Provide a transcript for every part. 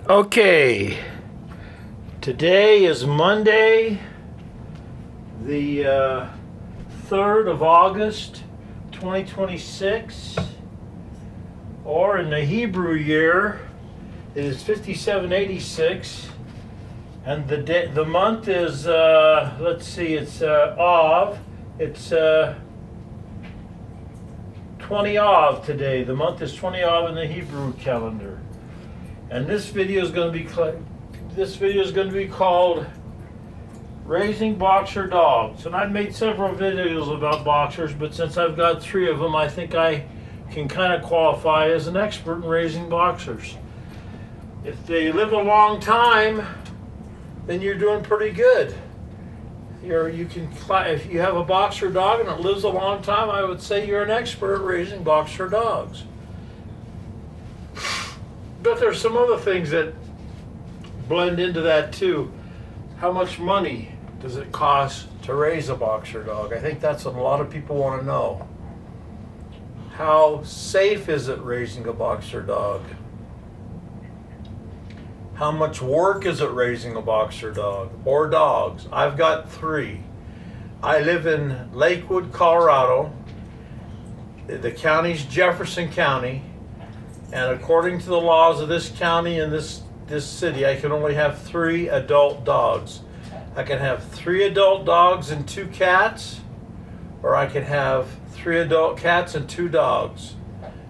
Okay, today is Monday, the 3rd of August, 2026, or in the Hebrew year, it is 5786, and the month is, let's see, it's Av, it's 20 Av today. The month is 20 Av in the Hebrew calendar. And this video is going to be called Raising Boxer Dogs. And I've made several videos about boxers, but since I've got 3 of them, I think I can kind of qualify as an expert in raising boxers. If they live a long time, then you're doing pretty good. If you have a boxer dog and it lives a long time, I would say you're an expert at raising boxer dogs. But there's some other things that blend into that too. How much money does it cost to raise a boxer dog? I think that's what a lot of people want to know. How safe is it raising a boxer dog? How much work is it raising a boxer dog or dogs? I've got 3. I live in Lakewood, Colorado. The county's Jefferson County. And according to the laws of this county and this city, I can only have 3 adult dogs. I can have 3 adult dogs and 2 cats, or I can have 3 adult cats and 2 dogs.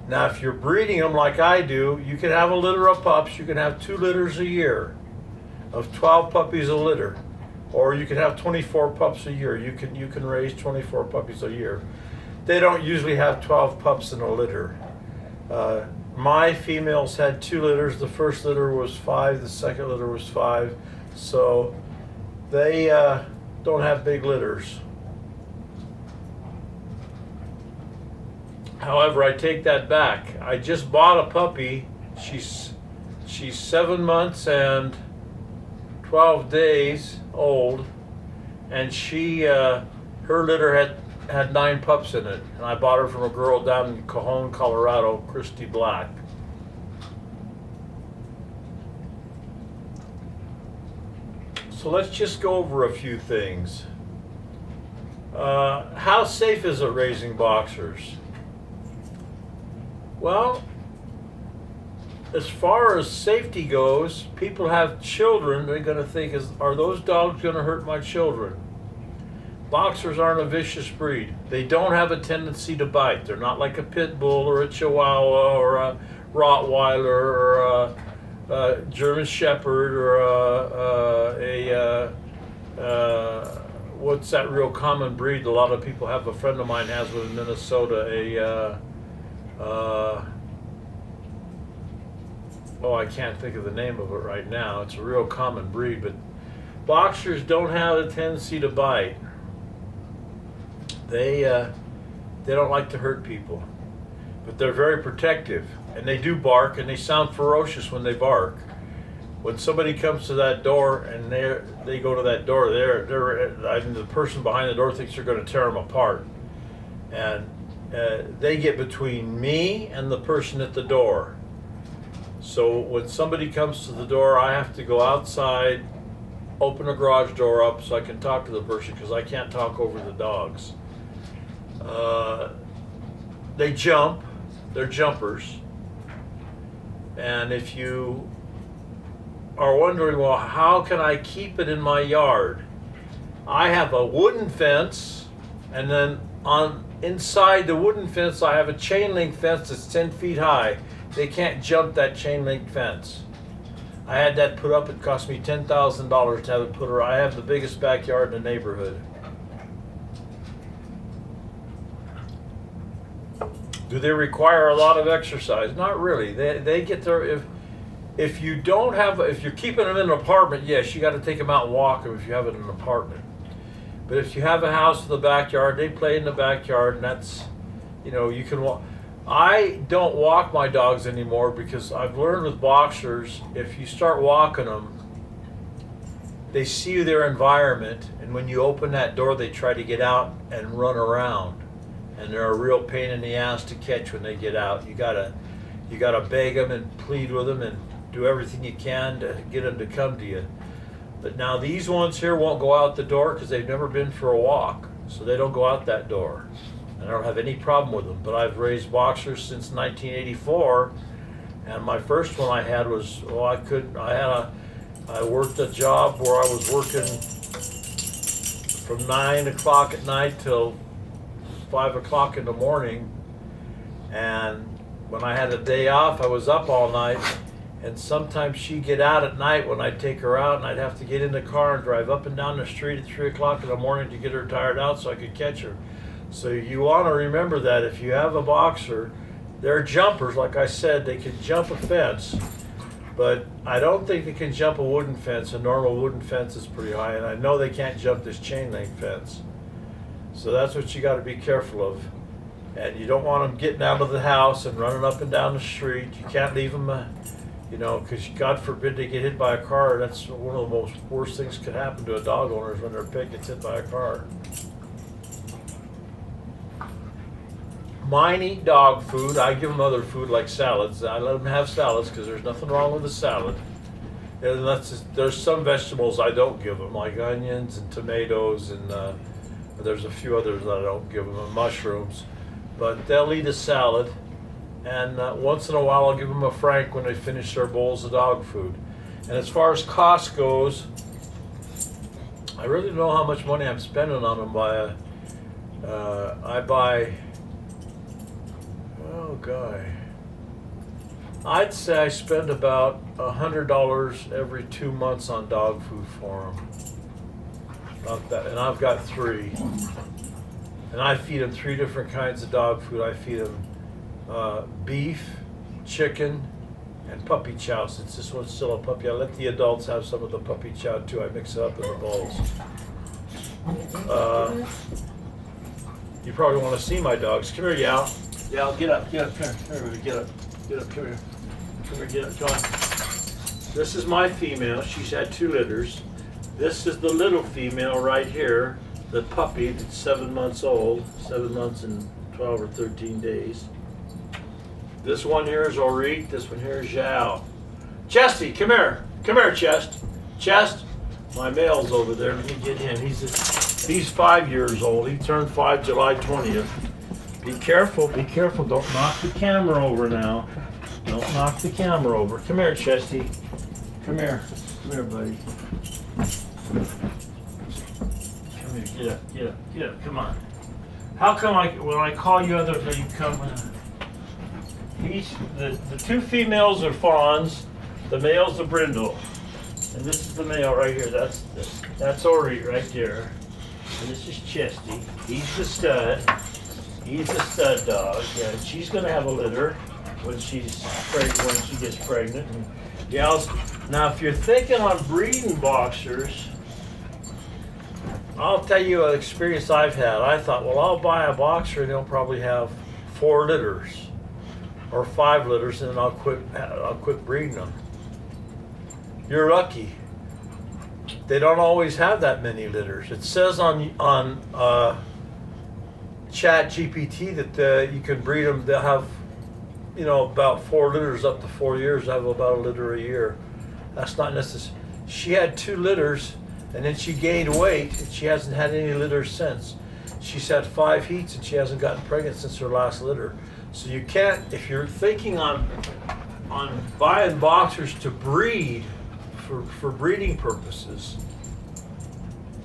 Now, if you're breeding them like I do, you can have a litter of pups. You can have 2 litters a year of 12 puppies a litter, or you can have 24 pups a year. You can raise 24 puppies a year. They don't usually have 12 pups in a litter. My females had 2 litters. The first litter was 5. The second litter was 5. So they don't have big litters. However, I take that back. I just bought a puppy. She's 7 months and 12 days old, and her litter had 9 pups in it, and I bought her from a girl down in Cajon, Colorado, Christy Black. So let's just go over a few things. How safe is it raising boxers? Well, as far as safety goes, people have children, they're going to think, are those dogs going to hurt my children? Boxers aren't a vicious breed. They don't have a tendency to bite. They're not like a pit bull or a Chihuahua or a Rottweiler or a German Shepherd or what's that real common breed a lot of people have? A friend of mine has one in Minnesota. I can't think of the name of it right now. It's a real common breed, but boxers don't have a tendency to bite. They don't like to hurt people, but they're very protective, and they do bark, and they sound ferocious when they bark. When somebody comes to that door and they go to that door, the person behind the door thinks they're going to tear them apart, and they get between me and the person at the door. So when somebody comes to the door, I have to go outside, open the garage door up so I can talk to the person, because I can't talk over the dogs. They jump. They're jumpers. And if you are wondering, well, how can I keep it in my yard? I have a wooden fence, and then inside the wooden fence, I have a chain link fence that's 10 feet high. They can't jump that chain link fence. I had that put up. It cost me $10,000 to have it put up. I have the biggest backyard in the neighborhood. Do they require a lot of exercise? Not really. They get there. If you're keeping them in an apartment, yes, you got to take them out and walk them if you have it in an apartment. But if you have a house with a backyard, they play in the backyard, and that's, you can walk. I don't walk my dogs anymore because I've learned with boxers, if you start walking them, they see their environment, and when you open that door, they try to get out and run around. And they're a real pain in the ass to catch when they get out. You gotta beg them and plead with them, and do everything you can to get them to come to you. But now these ones here won't go out the door because they've never been for a walk, so they don't go out that door. And I don't have any problem with them. But I've raised boxers since 1984, and my first one I had was, I worked a job where I was working from 9 o'clock at night till 5 o'clock in the morning, and when I had a day off I was up all night. And sometimes she'd get out at night when I'd take her out, and I'd have to get in the car and drive up and down the street at 3 o'clock in the morning to get her tired out so I could catch her. So you want to remember that if you have a boxer, they're jumpers. Like I said, they can jump a fence, but I don't think they can jump a wooden fence. A normal wooden fence is pretty high, and I know they can't jump this chain link fence. So that's what you got to be careful of. And you don't want them getting out of the house and running up and down the street. You can't leave them because God forbid they get hit by a car. That's one of the most worst things could happen to a dog owner is when their pet gets hit by a car. Mine eat dog food. I give them other food like salads. I let them have salads because there's nothing wrong with a salad. And there's some vegetables I don't give them, like onions and tomatoes, and there's a few others that I don't give them, and mushrooms. But they'll eat a salad. And once in a while I'll give them a frank when they finish their bowls of dog food. And as far as cost goes, I really don't know how much money I'm spending on them. I'd say I spend about $100 every 2 months on dog food for them. Not that, and I've got 3. And I feed them 3 different kinds of dog food. I feed them beef, chicken, and puppy chow. Since this one's still a puppy, I let the adults have some of the puppy chow too. I mix it up in the bowls. You probably want to see my dogs. Come here, Yao. Yao, get up, come here, baby, get up, come here. Come here, get up, come on. This is my female. She's had 2 litters. This is the little female right here, the puppy that's 7 months old, 7 months and 12 or 13 days. This one here is Orique, this one here is Zhao. Chesty, come here. Come here, Chest. Chest, my male's over there. Let me get him. He's 5 years old. He turned 5 July 20th. Be careful, don't knock the camera over now. Don't knock the camera over. Come here, Chesty. Come here, buddy. Come here, get up, come on. How come when I call you other you come? The 2 females are fawns, the male's a brindle. And this is the male right here, that's Ori right there. And this is Chesty, he's the stud. He's a stud dog. Yeah, and she's gonna have a litter when she gets pregnant. And now, if you're thinking on breeding boxers, I'll tell you an experience I've had. I thought, well, I'll buy a boxer and he'll probably have 4 litters or 5 litters, and then I'll quit breeding them. You're lucky. They don't always have that many litters. It says on ChatGPT that you can breed them. They'll have, about 4 litters up to 4 years. They have about a litter a year. That's not necessary. She had 2 litters, and then she gained weight, and she hasn't had any litters since. She's had 5 heats, and she hasn't gotten pregnant since her last litter. So you can't, if you're thinking on buying boxers to breed for breeding purposes,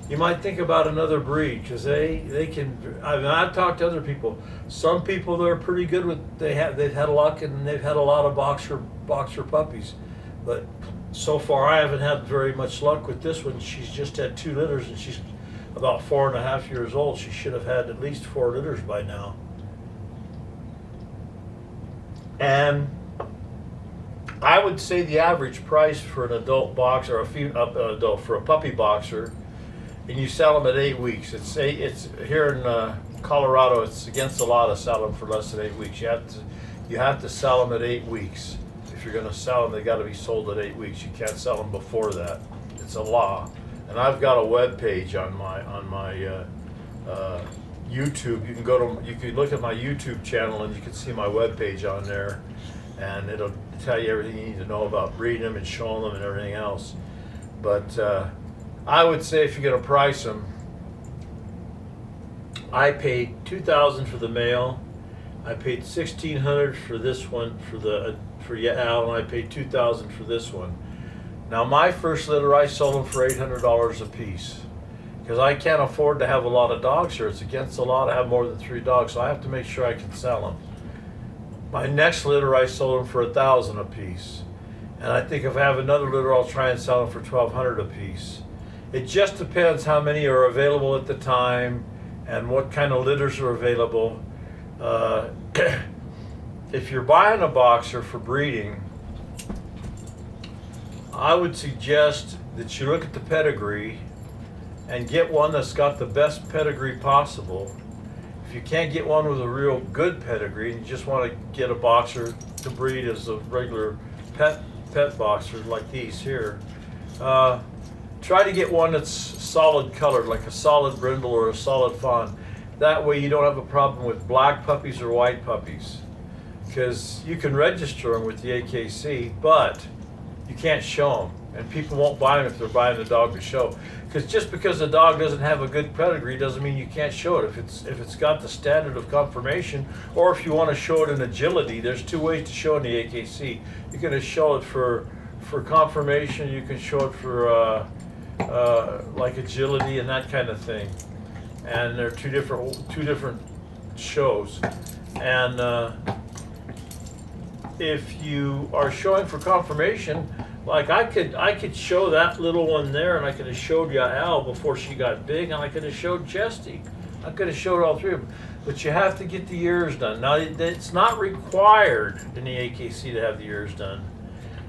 you might think about another breed, because they can. I've talked to other people. Some people that are pretty good with they've had luck and they've had a lot of boxer puppies, but so far I haven't had very much luck with this one. She's just had 2 litters and she's about 4.5 years old. She should have had at least 4 litters by now. And I would say the average price for an adult boxer, for a puppy boxer, and you sell them at 8 weeks. It's here in Colorado. It's against the law to sell them for less than 8 weeks. You have to sell them at 8 weeks. If you're going to sell them, they got to be sold at 8 weeks. You can't sell them before that. It's a law. And I've got a web page on my YouTube. You can look at my YouTube channel and you can see my web page on there. and it'll tell you everything you need to know about breeding them and showing them and everything else. But I would say if you're going to price them, I paid $2,000 for the male. I paid $1,600 for this one for Al, and I paid $2,000 for this one. Now my first litter I sold them for $800 a piece because I can't afford to have a lot of dogs here. It's against the law to have more than 3 dogs, so I have to make sure I can sell them. My next litter I sold them for $1,000 a piece, and I think if I have another litter I'll try and sell them for $1,200 a piece. It just depends how many are available at the time and what kind of litters are available. If you're buying a boxer for breeding, I would suggest that you look at the pedigree and get one that's got the best pedigree possible. If you can't get one with a real good pedigree and you just want to get a boxer to breed as a regular pet boxer like these here, try to get one that's solid colored, like a solid brindle or a solid fawn. That way you don't have a problem with black puppies or white puppies, because you can register them with the AKC, but you can't show them, and people won't buy them if they're buying a dog to show. Because just because the dog doesn't have a good pedigree doesn't mean you can't show it. If it's got the standard of conformation, or if you want to show it in agility, there's 2 ways to show in the AKC. You can show it for conformation. You can show it for like agility and that kind of thing. And they're two different shows. And if you are showing for conformation, like I could show that little one there, and I could have showed Al before she got big, and I could have showed Chesty. I could have showed all 3 of them. But you have to get the ears done. Now, it's not required in the AKC to have the ears done.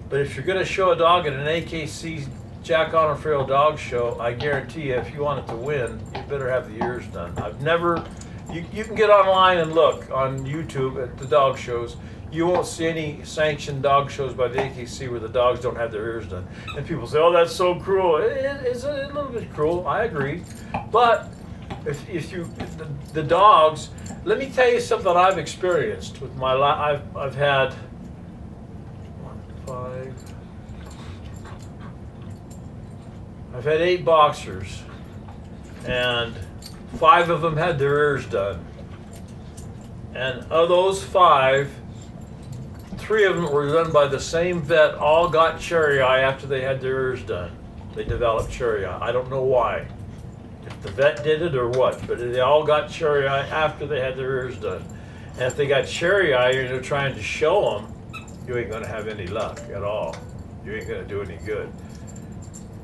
But if you're going to show a dog at an AKC Jack Honor Trail dog show, I guarantee you, if you want it to win, you better have the ears done. You can get online and look on YouTube at the dog shows. You won't see any sanctioned dog shows by the AKC where the dogs don't have their ears done. And people say, oh, that's so cruel. It's a little bit cruel, I agree. But if the dogs, let me tell you something I've experienced with my I've had 8 boxers, and 5 of them had their ears done. And of those 5, 3 of them were done by the same vet, all got cherry eye after they had their ears done. They developed cherry eye. I don't know why. If the vet did it or what, but they all got cherry eye after they had their ears done. And if they got cherry eye and you're trying to show them, you ain't gonna have any luck at all. You ain't gonna do any good.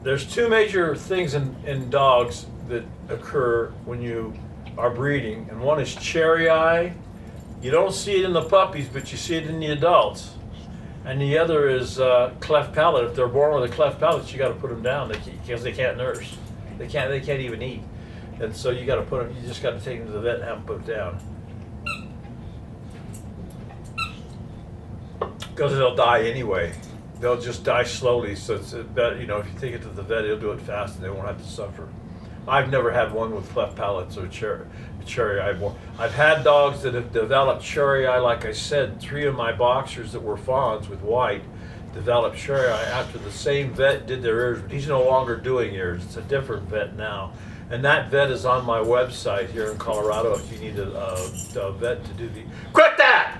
There's 2 major things in dogs that occur when you are breeding, and one is cherry eye. You don't see it in the puppies, but you see it in the adults. And the other is cleft palate. If they're born with a cleft palate, you got to put them down because they can't nurse. They can't even eat, and so you got to put them. You just got to take them to the vet and have them put down, because they'll die anyway. They'll just die slowly. So it's better, if you take it to the vet, he'll do it fast, and they won't have to suffer. I've never had one with cleft palates or cherry eye. I've had dogs that have developed cherry eye. Like I said, 3 of my boxers that were fawns with white developed cherry eye after the same vet did their ears, but he's no longer doing ears. It's a different vet now. And that vet is on my website here in Colorado if you need a vet to do the... Quit that!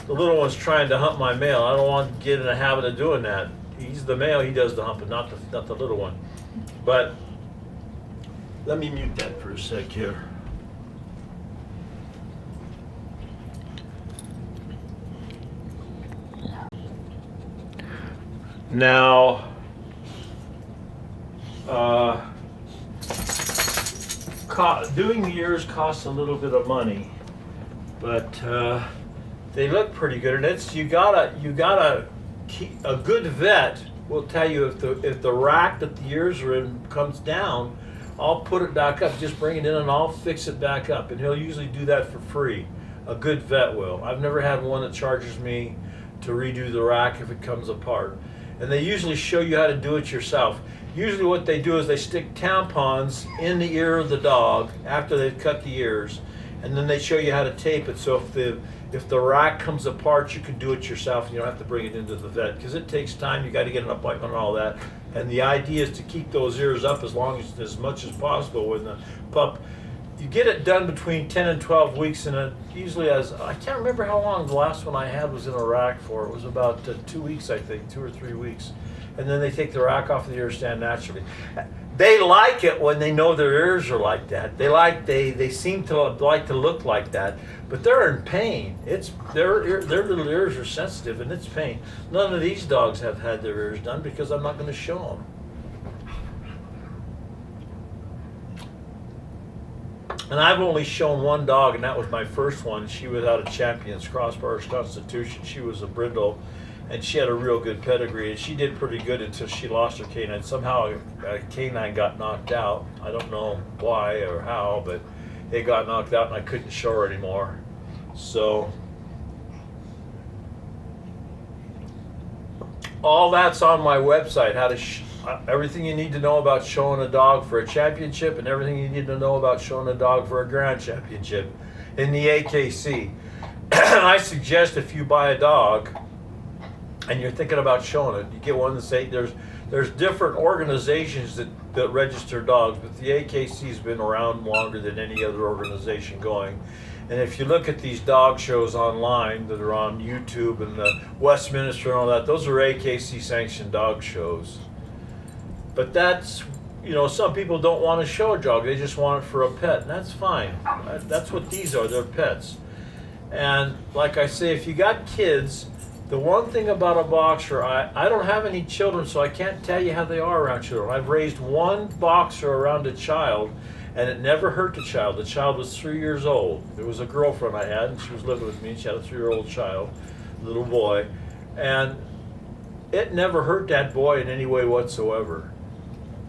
The little one's trying to hump my male. I don't want to get in the habit of doing that. He's the male, he does the humping, not the little one. But let me mute that for a sec here. Now, doing the ears costs a little bit of money, but they look pretty good. And you gotta keep a good vet will tell you if the rack that the ears are in comes down, I'll put it back up. Just bring it in and I'll fix it back up. And he'll usually do that for free. A good vet will. I've never had one that charges me to redo the rack if it comes apart. And they usually show you how to do it yourself. Usually what they do is they stick tampons in the ear of the dog after they've cut the ears, and then they show you how to tape it. So if the rack comes apart, you can do it yourself and you don't have to bring it into the vet because it takes time. You got to get an appointment and all that. And the idea is to keep those ears up as much as possible when the pup. You get it done between 10 and 12 weeks, and it usually has, I can't remember how long the last one I had was in a rack for. It was about 2 weeks, I think, 2 or 3 weeks. And then they take the rack off of the ear stand naturally. They like it when they know their ears are like that. They seem to like to look like that, but they're in pain. Their little ears are sensitive, and it's pain. None of these dogs have had their ears done because I'm not going to show them. And I've only shown one dog, and that was my first one. She was out of Champions Crossbars Constitution. She was a brindle, and she had a real good pedigree, and she did pretty good until she lost her canine. Somehow a canine got knocked out. I don't know why or how, but it got knocked out, and I couldn't show her anymore. So all that's on my website, how to everything you need to know about showing a dog for a championship and everything you need to know about showing a dog for a grand championship in the AKC. I suggest if you buy a dog and you're thinking about showing it, you get one that say there's different organizations that register dogs, but the AKC's been around longer than any other organization going. And if you look at these dog shows online that are on YouTube and the Westminster and all that, those are AKC sanctioned dog shows. But that's, some people don't want to show a dog. They just want it for a pet, and that's fine. That's what these are. They're pets. And like I say, if you got kids, the one thing about a boxer, I don't have any children, so I can't tell you how they are around children. I've raised one boxer around a child, and it never hurt the child. The child was 3 years old. It was a girlfriend I had, and she was living with me, and she had a 3-year-old child, little boy. And it never hurt that boy in any way whatsoever.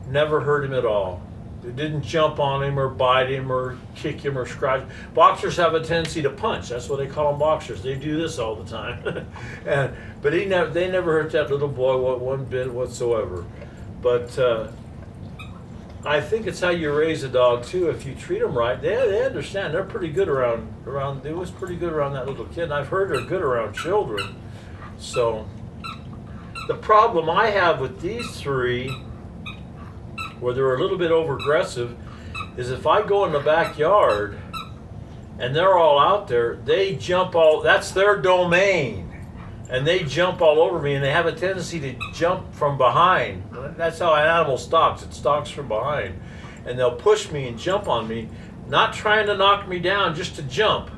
Never hurt him at all. It didn't jump on him or bite him or kick him or scratch. Boxers have a tendency to punch. That's what they call them, boxers. They do this all the time. But they never hurt that little boy one bit whatsoever. But I think it's how you raise a dog too. If you treat them right, they understand. They're pretty good around. It was pretty good around that little kid. And I've heard they're good around children. So the problem I have with these three, where they're a little bit over aggressive, is if I go in the backyard and they're all out there, they jump that's their domain. And they jump all over me, and they have a tendency to jump from behind. That's how an animal stalks. It stalks from behind. And they'll push me and jump on me, not trying to knock me down, just to jump.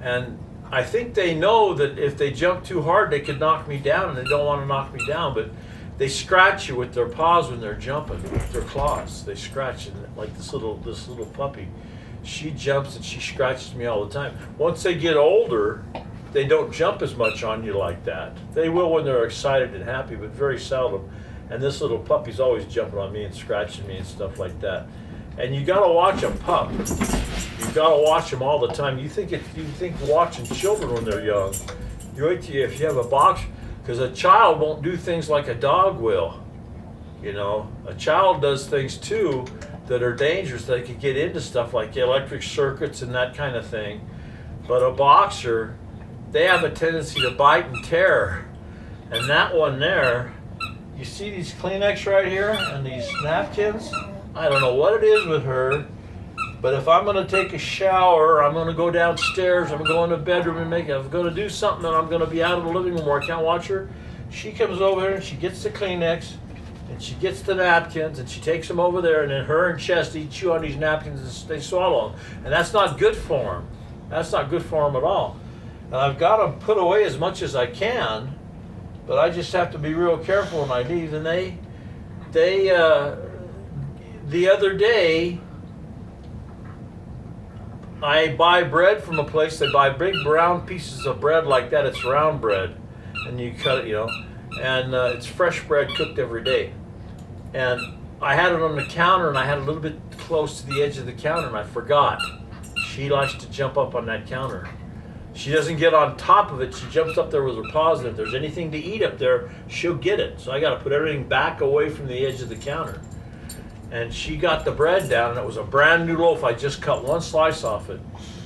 And I think they know that if they jump too hard, they could knock me down, and they don't want to knock me down, but they scratch you with their paws when they're jumping, with their claws. They scratch it, like this little puppy. She jumps and she scratches me all the time. Once they get older, they don't jump as much on you like that. They will when they're excited and happy, but very seldom. And this little puppy's always jumping on me and scratching me and stuff like that. And you gotta watch a pup. You gotta watch them all the time. You think watching children when they're young. You wait till if you have a box. Because a child won't do things like a dog will. A child does things too that are dangerous. They could get into stuff like electric circuits and that kind of thing. But a boxer, they have a tendency to bite and tear. And that one there, you see these Kleenex right here and these napkins? I don't know what it is with her, but if I'm going to take a shower, I'm going to go downstairs, I'm going to go in the bedroom and I'm going to do something, and I'm going to be out of the living room where I can't watch her, she comes over here and she gets the Kleenex and she gets the napkins and she takes them over there, and then her and Chesty chew on these napkins and they swallow them. And that's not good for them. That's not good for them at all. And I've got them put away as much as I can, but I just have to be real careful when I leave. And the other day, I buy bread from a place. They buy big brown pieces of bread like that. It's round bread, and you cut it, and it's fresh bread cooked every day. And I had it on the counter, and I had it a little bit close to the edge of the counter, and I forgot. She likes to jump up on that counter. She doesn't get on top of it. She jumps up there with her paws, and if there's anything to eat up there, she'll get it. So I got to put everything back away from the edge of the counter. And she got the bread down, and it was a brand new loaf. I just cut one slice off it.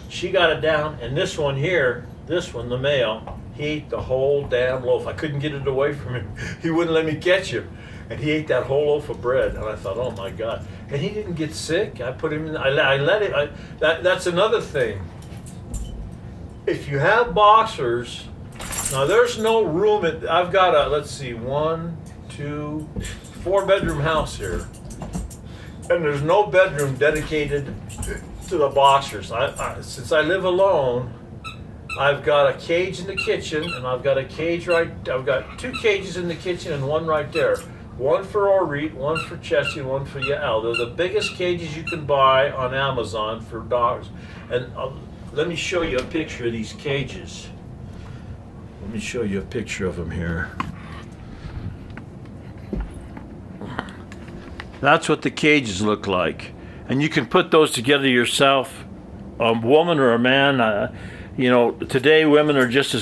She got it down, and this one here, This one, the male, he ate the whole damn loaf. I couldn't get it away from him. He wouldn't let me catch him. And he ate that whole loaf of bread. And I thought, oh my God. And he didn't get sick. I put him in, I let it, that's another thing. If you have boxers, now there's no room I've got a, let's see, 1, 2, 4 bedroom house here. And there's no bedroom dedicated to the boxers. Since I live alone, I've got a cage in the kitchen, and I've got a cage I've got 2 cages in the kitchen and 1 right there. One for Orit, one for Chessie, one for Yael. They're the biggest cages you can buy on Amazon for dogs. And let me show you a picture of these cages. Let me show you a picture of them here. That's what the cages look like. And you can put those together yourself, a woman or a man. You know, today women are just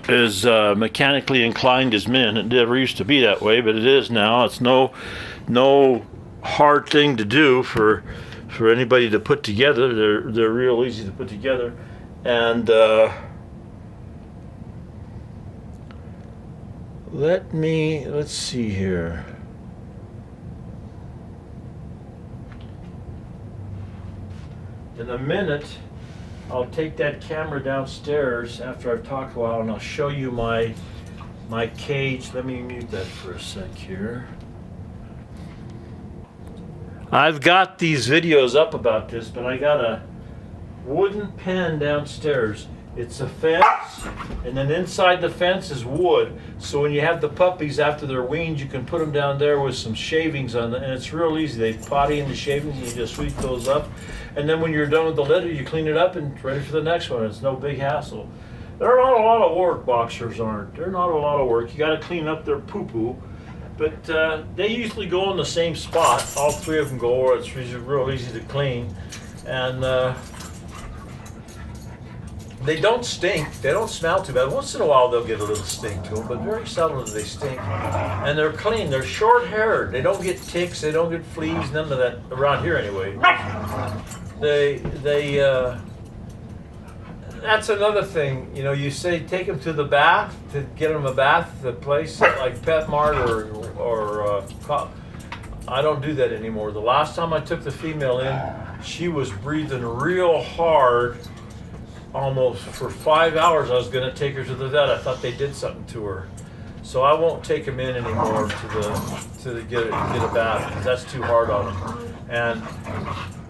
as mechanically inclined as men. It never used to be that way, but it is now. It's no hard thing to do for anybody to put together. They're real easy to put together. And let's see here. In a minute, I'll take that camera downstairs after I've talked a while, and I'll show you my cage. Let me mute that for a sec here. I've got these videos up about this, but I got a wooden pen downstairs. It's a fence, and then inside the fence is wood. So when you have the puppies after they're weaned, you can put them down there with some shavings on them, and it's real easy. They potty in the shavings, and you just sweep those up. And then when you're done with the litter, you clean it up and ready for the next one. It's no big hassle. They're not a lot of work, boxers aren't. They're not a lot of work. You got to clean up their poo-poo. But they usually go in the same spot. All 3 of them go, or it's real easy to clean. And they don't stink. They don't smell too bad. Once in a while they'll get a little stink to them, but very seldom do they stink. And they're clean. They're short-haired. They don't get ticks. They don't get fleas. None of that around here anyway. That's another thing. You know, you say take them to the bath to get them a bath, the place like PetMart or I don't do that anymore. The last time I took the female in, she was breathing real hard. Almost for 5 hours. I was going to take her to the vet. I thought they did something to her, so I won't take them in anymore to get a bath, because that's too hard on them. And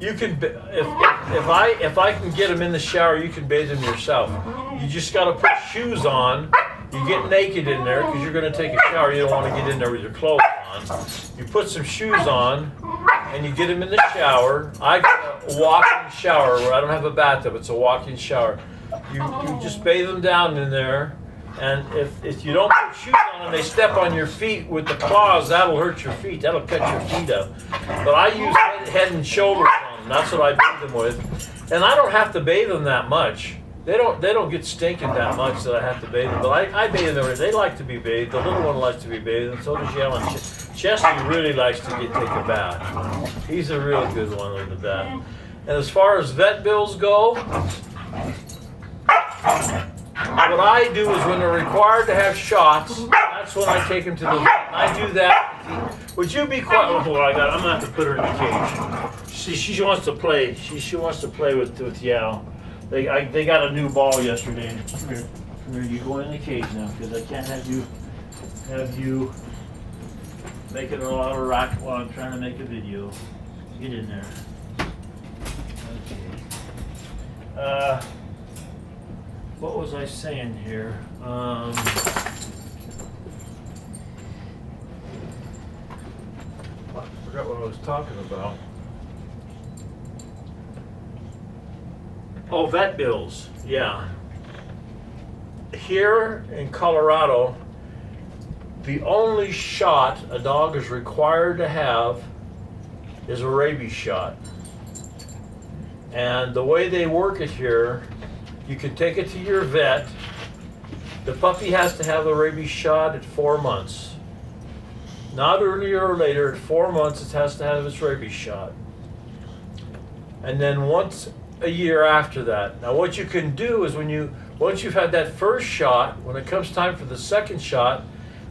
you can, if I can get them in the shower, you can bathe them yourself. You just got to put shoes on. You get naked in there because you're going to take a shower. You don't want to get in there with your clothes on. You put some shoes on, and you get them in the shower. I got a walk-in shower where I don't have a bathtub. It's a walk-in shower. You just bathe them down in there, and if you don't put shoes on and they step on your feet with the claws, that'll hurt your feet. That'll cut your feet up. But I use head and shoulders on them. That's what I bathe them with. And I don't have to bathe them that much. They don't get stinking that much that I have to bathe them. But I bathe them. They like to be bathed. The little one likes to be bathed, and so does Yellen. Chessie really likes to take a bath. He's a real good one in the bath. And as far as vet bills go, what I do is when they're required to have shots, that's when I take them to the vet. I do that. Would you be quiet? Oh, I'm gonna have to put her in the cage. She wants to play. She wants to play with Yao. They got a new ball yesterday. Come here. You go in the cage now, because I can't have you making a lot of racket while I'm trying to make a video. Get in there. Okay. What was I saying here? I forgot what I was talking about. Oh, vet bills. Yeah. Here in Colorado, the only shot a dog is required to have is a rabies shot. And the way they work it here, you can take it to your vet. The puppy has to have a rabies shot at 4 months. Not earlier or later, at 4 months it has to have its rabies shot. And then once a year after that. Now what you can do is when Once you've had that first shot, when it comes time for the second shot,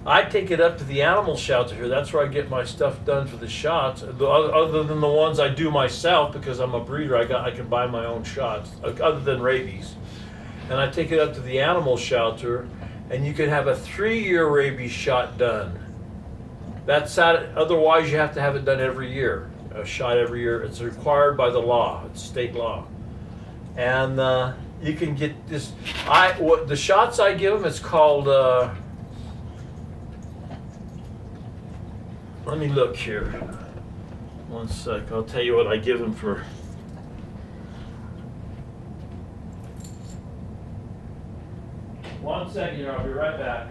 I take it up to the animal shelter here. That's where I get my stuff done for the shots. Other than the ones I do myself, because I'm a breeder, I can buy my own shots, other than rabies. And I take it up to the animal shelter, and you can have a 3-year rabies shot done. Otherwise, you have to have it done every year, a shot every year. It's required by the law. It's state law. And you can get this. The shots I give them, it's called. Let me look here. One sec. I'll tell you what I give them for. One second here. I'll be right back.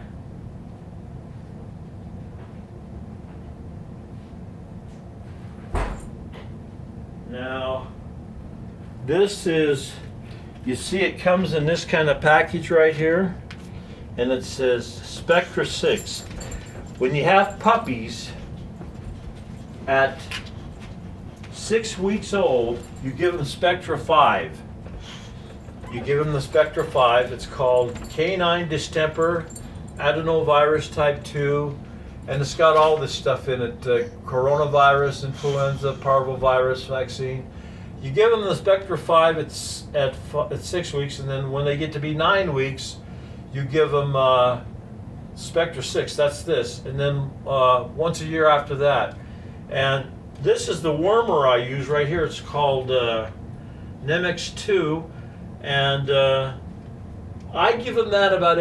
Now, this is, you see it comes in this kind of package right here, and it says Spectra 6. When you have puppies at 6 weeks old, you give them Spectra 5. You give them the Spectra 5. It's called canine distemper, adenovirus type 2, and it's got all this stuff in it, coronavirus, influenza, parvovirus vaccine. You give them the Spectra 5 at 6 weeks, and then when they get to be 9 weeks, you give them Spectra 6, that's this, and then once a year after that. And this is the wormer I use right here. It's called Nemex 2, and I give them that about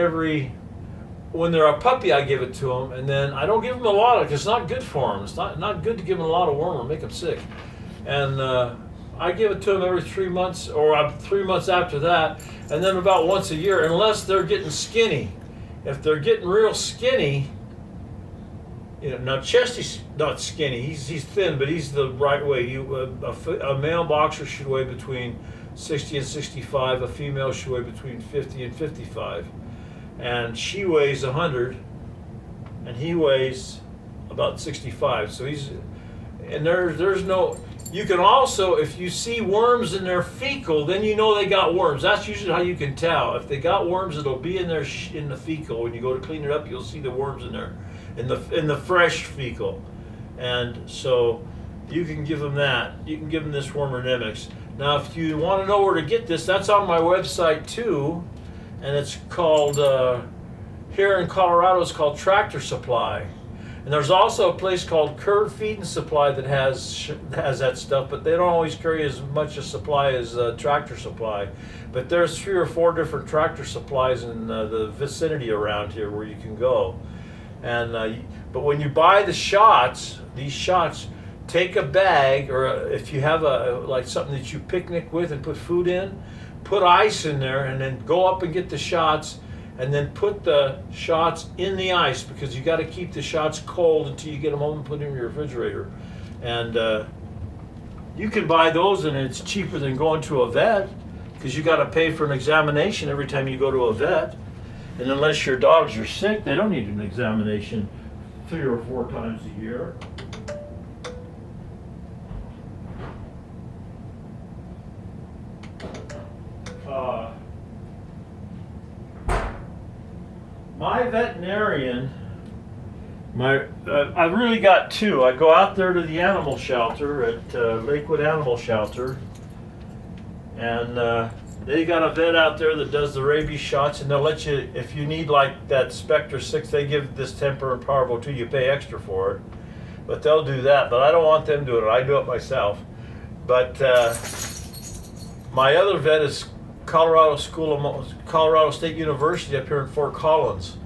when they're a puppy, I give it to them, and then I don't give them a lot because it's not good for them. It's not good to give them a lot of wormer, make them sick. And I give it to them every 3 months, or 3 months after that, and then about once a year, unless they're getting skinny. If they're getting real skinny, now Chesty's not skinny. He's thin, but he's the right weight. A male boxer should weigh between 60 and 65. A female should weigh between 50 and 55. And she weighs 100, and he weighs about 65. So there's no. You can also, if you see worms in their fecal, then you know they got worms. That's usually how you can tell. If they got worms, it'll be in the fecal. When you go to clean it up, you'll see the worms in there, in the fresh fecal. And so you can give them that. You can give them this wormer Nemex. Now, if you want to know where to get this, that's on my website too. And it's called, here in Colorado, it's called Tractor Supply. And there's also a place called Curve Feed and Supply that has that stuff, but they don't always carry as much a supply as Tractor Supply. But there's 3 or 4 different Tractor Supplies in the vicinity around here where you can go. And but when you buy these shots, take a bag, or if you have like something that you picnic with and put food in, put ice in there, and then go up and get the shots, and then put the shots in the ice, because you got to keep the shots cold until you get them home and put them in your refrigerator. And you can buy those, and it's cheaper than going to a vet, because you got to pay for an examination every time you go to a vet. And unless your dogs are sick, they don't need an examination 3 or 4 times a year. My veterinarian, I've really got 2. I go out there to the animal shelter at Lakewood Animal Shelter, and they got a vet out there that does the rabies shots, and they'll let you, if you need like that Spectra 6, they give this Temper and Parvo too. You pay extra for it, but they'll do that. But I don't want them doing it. I do it myself. But my other vet is Colorado State University up here in Fort Collins.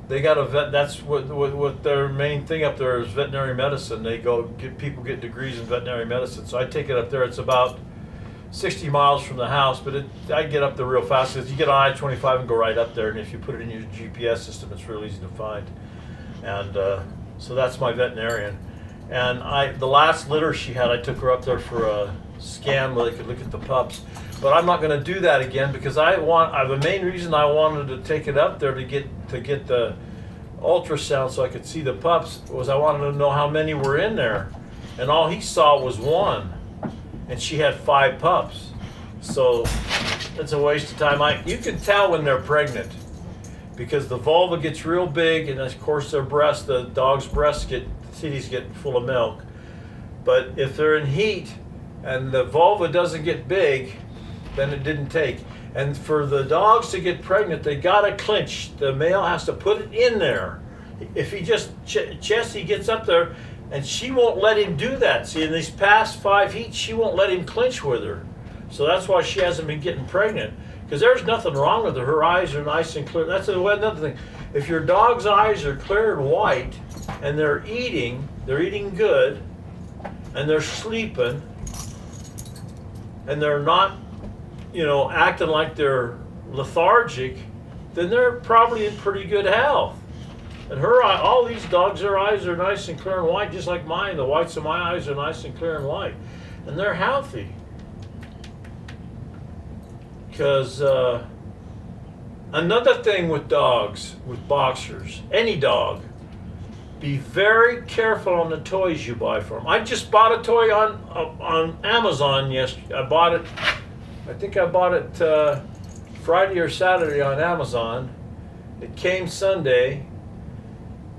They got a vet. That's what their main thing up there is, veterinary medicine. They people get degrees in veterinary medicine. So I take it up there. It's about 60 miles from the house, but I get up there real fast, because you get on I-25 and go right up there, and if you put it in your GPS system, it's real easy to find. And so that's my veterinarian. And the last litter she had, I took her up there for a scan where they could look at the pups. But I'm not going to do that again, because the main reason I wanted to take it up there to get the ultrasound so I could see the pups was I wanted to know how many were in there, and all he saw was 1, and she had 5 pups. So it's a waste of time. You can tell when they're pregnant because the vulva gets real big, and of course the dog's breasts titties get full of milk. But if they're in heat and the vulva doesn't get big, then it didn't take. And for the dogs to get pregnant, they gotta clinch. The male has to put it in there. If he just he gets up there, and she won't let him do that. See, in these past 5 heats, she won't let him clinch with her. So that's why she hasn't been getting pregnant. Because there's nothing wrong with her. Her eyes are nice and clear. That's another thing. If your dog's eyes are clear and white, and they're eating good, and they're sleeping, and they're not, acting like they're lethargic, then they're probably in pretty good health. And all these dogs, their eyes are nice and clear and white, just like mine. The whites of my eyes are nice and clear and white. And they're healthy. Because another thing with dogs, with boxers, any dog, be very careful on the toys you buy for them. I just bought a toy on Amazon yesterday. I think I bought it Friday or Saturday on Amazon. It came Sunday,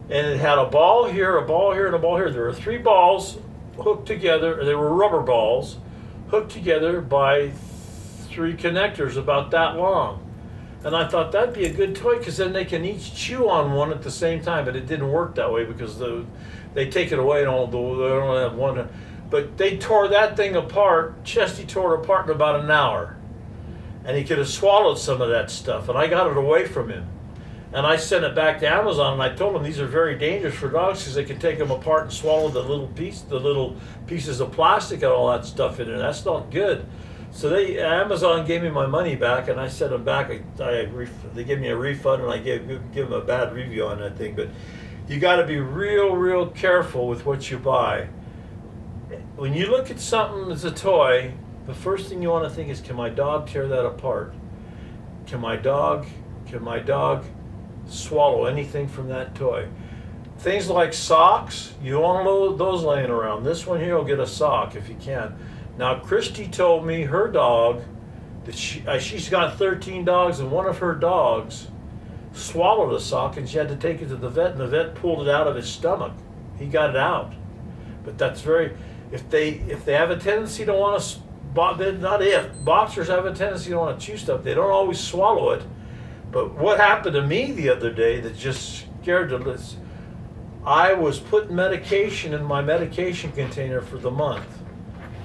and it had a ball here, a ball here, and a ball here. There were 3 balls hooked together. They were rubber balls hooked together by 3 connectors about that long. And I thought that'd be a good toy because then they can each chew on one at the same time. But it didn't work that way because they take it away and they don't have one. But they tore that thing apart. Chesty tore it apart in about an hour. And he could have swallowed some of that stuff. And I got it away from him. And I sent it back to Amazon, and I told them these are very dangerous for dogs because they can take them apart and swallow the little pieces of plastic and all that stuff in there. That's not good. So Amazon gave me my money back, and I sent them back. They gave me a refund, and I give them a bad review on that thing. But you got to be real, real careful with what you buy. When you look at something as a toy, the first thing you want to think is, can my dog tear that apart? Can my dog swallow anything from that toy? Things like socks, you don't want those laying around. This one here will get a sock if you can. Now, Christy told me her dog, that she's got 13 dogs, and one of her dogs swallowed a sock, and she had to take it to the vet, and the vet pulled it out of his stomach. He got it out. But that's if they have a tendency to want to, boxers have a tendency to want to chew stuff. They don't always swallow it. But what happened to me the other day that just scared the I was putting medication in my medication container for the month.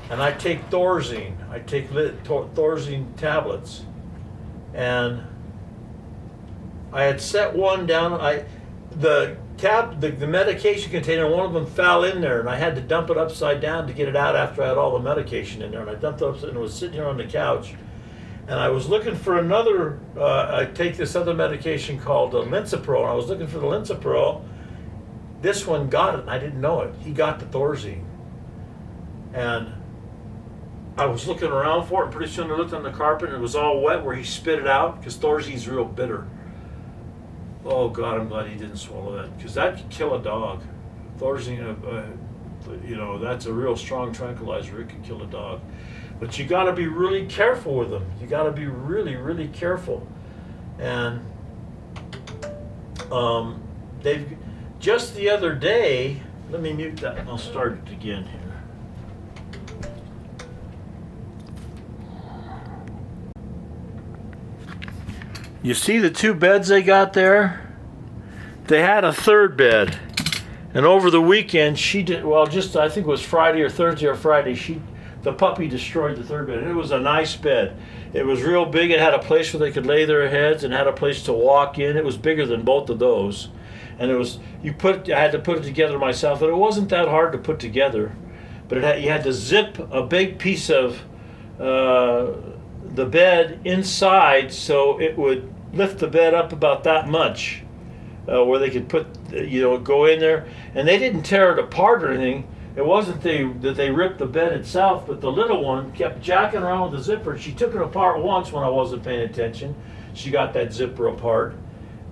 And I take Thorazine. I take Thorazine tablets. And I had set one down. The medication container, one of them fell in there, and I had to dump it upside down to get it out after I had all the medication in there. And I dumped it upside, and it was sitting here on the couch. And I was looking for another, I take this other medication called Linsipro, and I was looking for the Linsipro. This one got it, and I didn't know it. He got the Thorazine. And I was looking around for it, and pretty soon I looked on the carpet, and it was all wet where he spit it out, because Thorazine's real bitter. Oh, God, I'm glad he didn't swallow that, because that could kill a dog. Thorazine, that's a real strong tranquilizer. It can kill a dog. But you got to be really careful with them. You got to be really, really careful. And they've just the other day. Let me mute that. I'll start it again here. You see the 2 beds they got there? They had a 3rd bed, and over the weekend she did. Well, I think it was Friday or Thursday or Friday. The puppy destroyed the 3rd bed. And it was a nice bed. It was real big. It had a place where they could lay their heads and had a place to walk in. It was bigger than both of those. And I had to put it together myself. And it wasn't that hard to put together. But you had to zip a big piece of the bed inside so it would lift the bed up about that much, where they could go in there. And they didn't tear it apart or anything. It wasn't that they ripped the bed itself, but the little one kept jacking around with the zipper. She took it apart once when I wasn't paying attention. She got that zipper apart,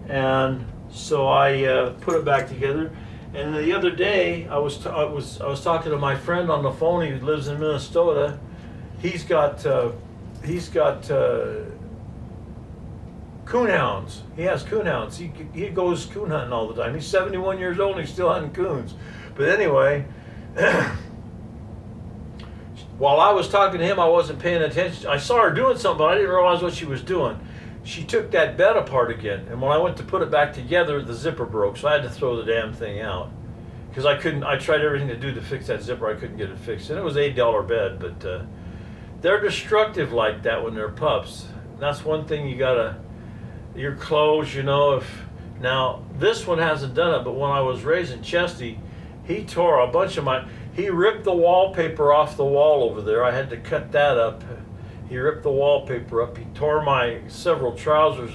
and so I put it back together. And the other day, I was talking to my friend on the phone. He lives in Minnesota. He's got he's got coonhounds. He has coonhounds. He goes coon hunting all the time. He's 71 years old and he's still hunting coons. But anyway, while I was talking to him, I wasn't paying attention. I saw her doing something, but I didn't realize what she was doing. She took that bed apart again, and when I went to put it back together, the zipper broke, so I had to throw the damn thing out. Because I tried everything to do to fix that zipper, I couldn't get it fixed. And it was an $8 bed, but they're destructive like that when they're pups. That's one thing you gotta, your clothes, you know, now this one hasn't done it, but when I was raising Chesty, he tore a bunch of he ripped the wallpaper off the wall over there. I had to cut that up. He ripped the wallpaper up. He tore my several trousers,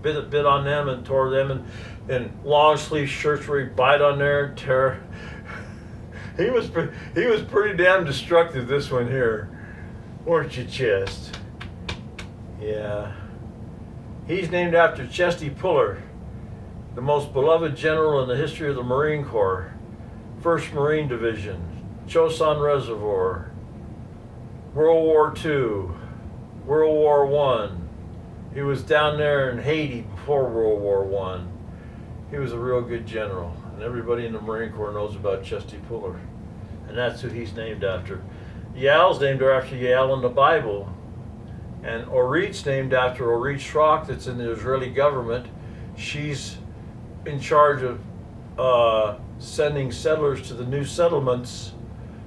bit on them and tore them, and long sleeve shirts where he bite on there and tear. He was pretty damn destructive, this one here. Weren't you, Chest? Yeah. He's named after Chesty Puller, the most beloved general in the history of the Marine Corps. 1st Marine Division, Chosin Reservoir, World War II, World War I. He was down there in Haiti before World War I. He was a real good general, and everybody in the Marine Corps knows about Chesty Puller, and that's who he's named after. Yal's named after Yal in the Bible, and Orit's named after Orit Shrock, that's in the Israeli government. She's in charge of sending settlers to the new settlements.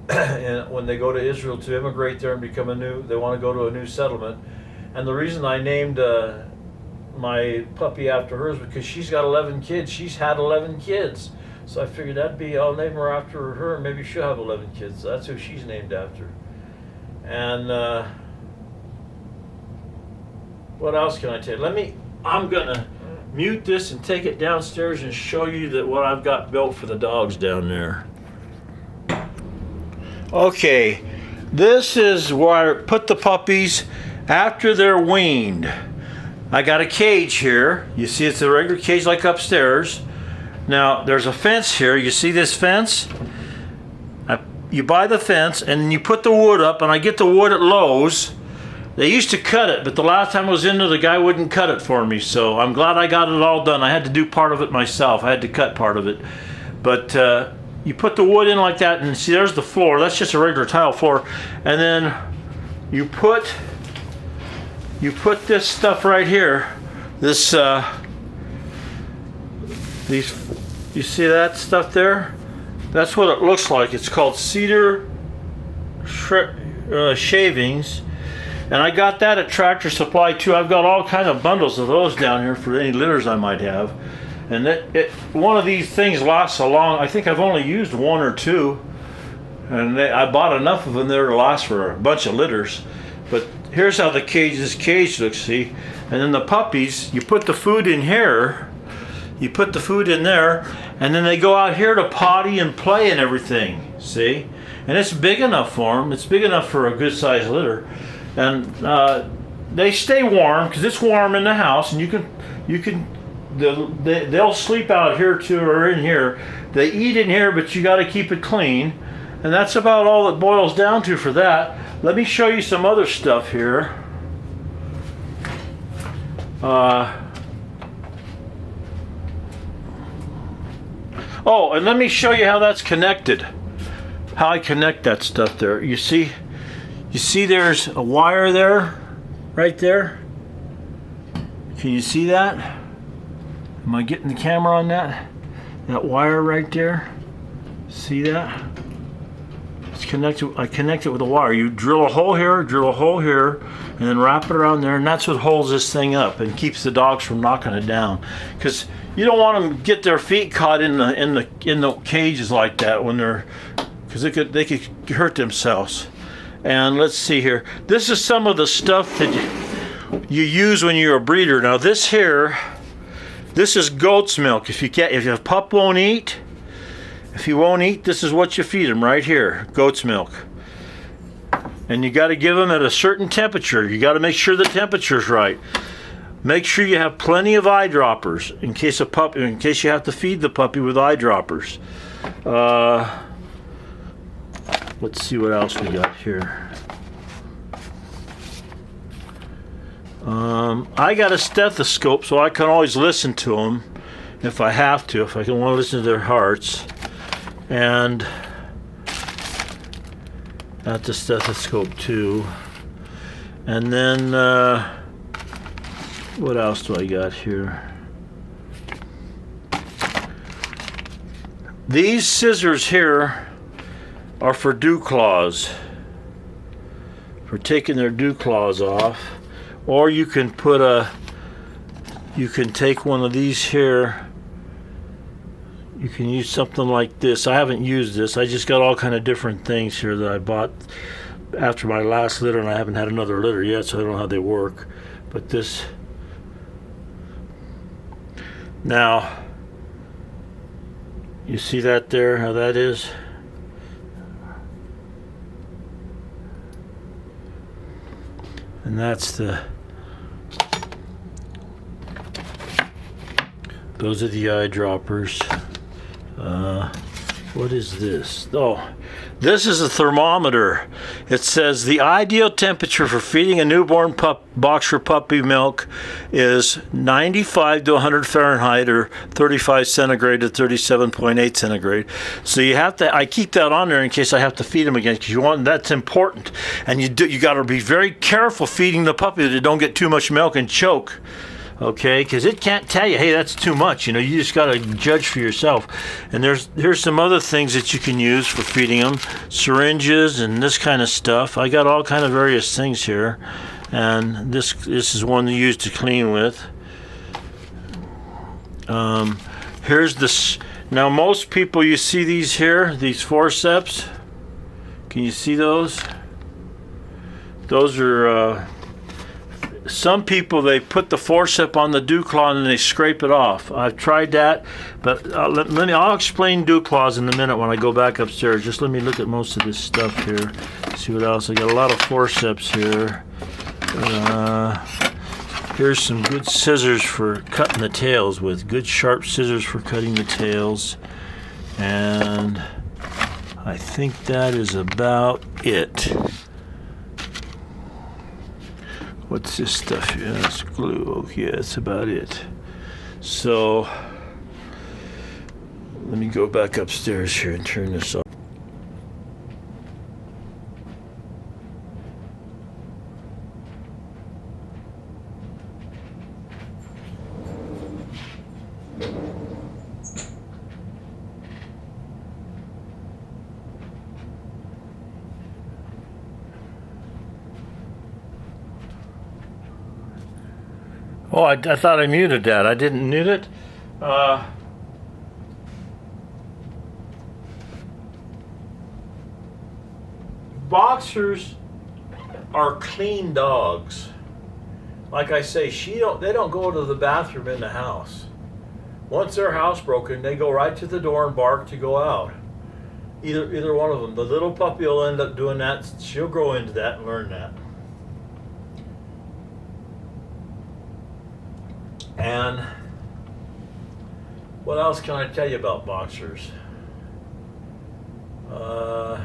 And when they go to Israel to immigrate there and they want to go to a new settlement. And the reason I named my puppy after her is because she's got 11 kids. She's had 11 kids. So I figured I'll name her after her, and maybe she'll have 11 kids. So that's who she's named after. And what else can I tell you? I'm gonna mute this and take it downstairs and show you what I've got built for the dogs down there. Okay, this is where I put the puppies after they're weaned. I got a cage here. You see it's a regular cage like upstairs. Now there's a fence here. You see this fence? You buy the fence and you put the wood up, and I get the wood at Lowe's. They used to cut it, but the last time I was in there, the guy wouldn't cut it for me, so I'm glad I got it all done. I had to do part of it myself. I had to cut part of it. But you put the wood in like that, and see, there's the floor. That's just a regular tile floor. And then you put this stuff right here. This, you see that stuff there? That's what it looks like. It's called cedar shavings. And I got that at Tractor Supply too. I've got all kind of bundles of those down here for any litters I might have. And one of these things lasts a long, I think I've only used one or two. And I bought enough of them there to last for a bunch of litters. But here's how this cage looks, see? And then the puppies, you put the food in here. You put the food in there. And then they go out here to potty and play and everything, see? And it's big enough for them. It's big enough for a good sized litter. And they stay warm because it's warm in the house, and they'll sleep out here too or in here. They eat in here, but you got to keep it clean, and that's about all it boils down to for that. Let me show you some other stuff here. Oh, and let me show you how that's connected. How I connect that stuff there. You see there's a wire there, right there. Can you see that? Am I getting the camera on that? That wire right there. See that? It's connected. I connect it with a wire. You drill a hole here, and then wrap it around there, and that's what holds this thing up and keeps the dogs from knocking it down. Because you don't want them to get their feet caught in the cages like that when because they could hurt themselves. And let's see here. This is some of the stuff that you use when you're a breeder. Now this is goat's milk. If a pup won't eat, this is what you feed him right here, goat's milk. And you got to give them at a certain temperature. You got to make sure the temperature's right. Make sure you have plenty of eyedroppers in case you have to feed the puppy with eyedroppers. Let's see what else we got here. I got a stethoscope, so I can always listen to them if I have to, if I want to listen to their hearts. And that's the stethoscope too. And then, what else do I got here? These scissors here are for dew claws, for taking their dew claws off. Or you can take one of these here. You can use something like this. I haven't used this. I just got all kind of different things here that I bought after my last litter, and I haven't had another litter yet, so I don't know how they work. But this, now, you see that there, how that is? And that's those are the eyedroppers. What is this? Oh, this is a thermometer. It says the ideal temperature for feeding a newborn boxer puppy milk is 95 to 100 Fahrenheit or 35 centigrade to 37.8 centigrade. So you have to, I keep that on there in case I have to feed them again, because that's important. And you got to be very careful feeding the puppy that they don't get too much milk and choke. Okay, because it can't tell you, hey, that's too much. You just got to judge for yourself. And here's some other things that you can use for feeding them, syringes and this kind of stuff. I got all kind of various things here, and this is one to use to clean with. Here's this. Now, most people, you see these here, these forceps. Can you see those? Those are. Some people, they put the forceps on the dew claw and then they scrape it off. I've tried that, but I'll explain dew claws in a minute when I go back upstairs. Just let me look at most of this stuff here. See what else. I got a lot of forceps here. Here's some good scissors for cutting the tails with. Good sharp scissors for cutting the tails. And I think that is about it. What's this stuff here? That's glue. Okay, that's about it. So, let me go back upstairs here and turn this off. Oh, I thought I muted that. I didn't mute it. Boxers are clean dogs. Like I say, they don't go to the bathroom in the house. Once they're housebroken, they go right to the door and bark to go out. Either one of them. The little puppy will end up doing that. She'll grow into that and learn that. And what else can I tell you about boxers? I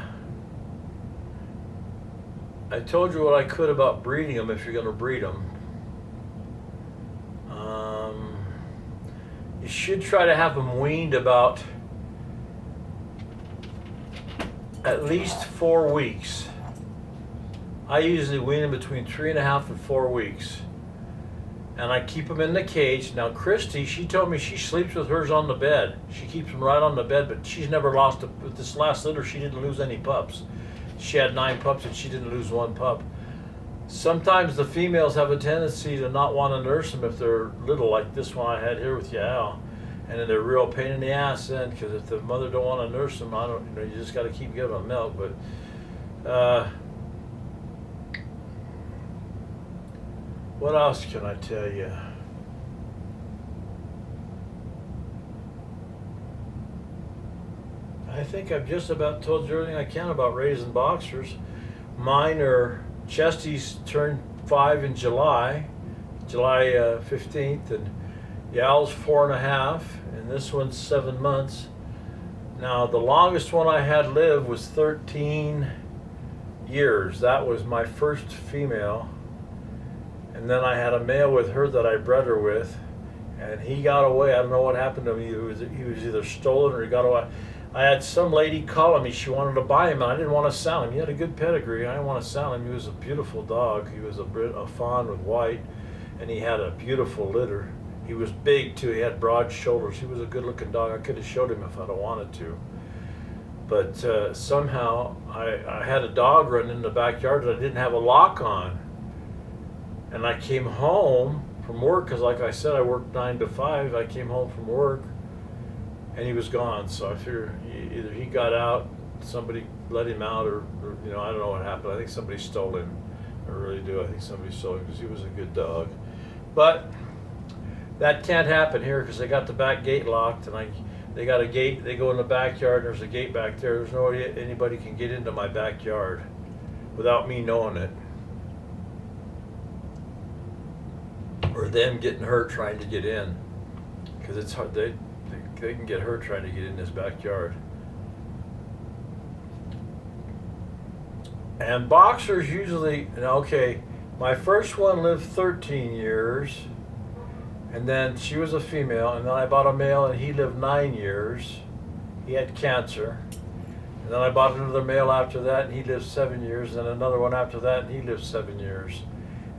told you what I could about breeding them if you're going to breed them. You should try to have them weaned about at least 4 weeks. I usually wean them between 3.5 and 4 weeks. And I keep them in the cage. Now, Christy, she told me she sleeps with hers on the bed. She keeps them right on the bed, but she's never lost with this last litter, she didn't lose any pups. She had 9 pups and she didn't lose 1 pup. Sometimes the females have a tendency to not want to nurse them if they're little, like this one I had here with Yael. And then they're a real pain in the ass then, because if the mother don't want to nurse them, you just got to keep giving them milk. But what else can I tell you? I think I've just about told you everything I can about raising boxers. Mine are, Chesty's turned 5 in July 15th, and Yal's 4.5, and this one's 7 months. Now, the longest one I had live was 13 years. That was my first female. And then I had a male with her that I bred her with, and he got away. I don't know what happened to him. He was either stolen or he got away. I had some lady calling me. She wanted to buy him, and I didn't want to sell him. He had a good pedigree. I didn't want to sell him. He was a beautiful dog. He was a fawn with white, and he had a beautiful litter. He was big too. He had broad shoulders. He was a good-looking dog. I could have showed him if I'd have wanted to. But somehow I had a dog running in the backyard that I didn't have a lock on. And I came home from work, because like I said, I worked 9 to 5. I came home from work, and he was gone. So I figured either he got out, somebody let him out, or I don't know what happened. I think somebody stole him. I really do. I think somebody stole him because he was a good dog. But that can't happen here because they got the back gate locked, and they got a gate. They go in the backyard, and there's a gate back there. There's no way anybody can get into my backyard without me knowing it, or them getting hurt trying to get in, because it's hard. They can get hurt trying to get in this backyard. And boxers usually, okay, my first one lived 13 years, and then she was a female, and then I bought a male, and he lived 9 years. He had cancer. And then I bought another male after that, and he lived 7 years, and another one after that, and he lived 7 years.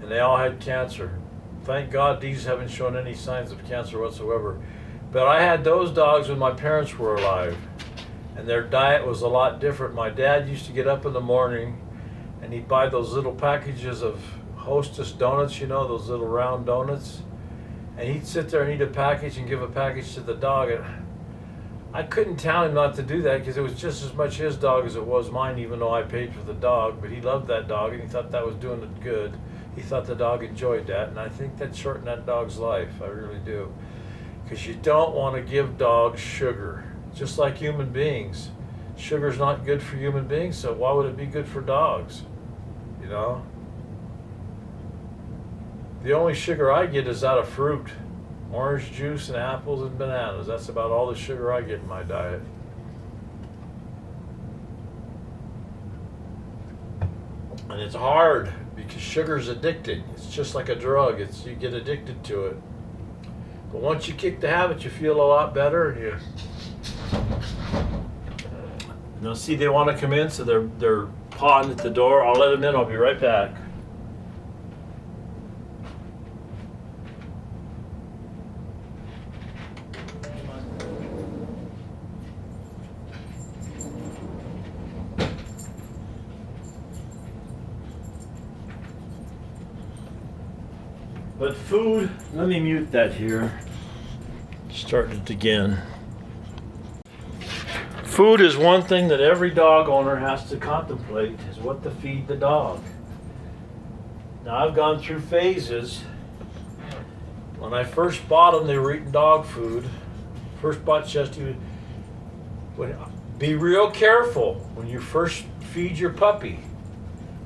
And they all had cancer. Thank God these haven't shown any signs of cancer whatsoever. But I had those dogs when my parents were alive, and their diet was a lot different. My dad used to get up in the morning, and he'd buy those little packages of Hostess donuts, those little round donuts. And he'd sit there and eat a package and give a package to the dog. And I couldn't tell him not to do that because it was just as much his dog as it was mine, even though I paid for the dog. But he loved that dog, and he thought that was doing it good. He thought the dog enjoyed that, and I think that shortened that dog's life. I really do. Because you don't want to give dogs sugar, just like human beings. Sugar's not good for human beings, so why would it be good for dogs? The only sugar I get is out of fruit. Orange juice and apples and bananas. That's about all the sugar I get in my diet. And it's hard because sugar's addicting. It's just like a drug. You get addicted to it. But once you kick the habit, you feel a lot better. And now see, they want to come in, so they're pawing at the door. I'll let them in. I'll be right back. But food, let me mute that here. Start it again. Food is one thing that every dog owner has to contemplate, is what to feed the dog. Now I've gone through phases. When I first bought them, they were eating dog food. First bought Chesty. Be real careful when you first feed your puppy,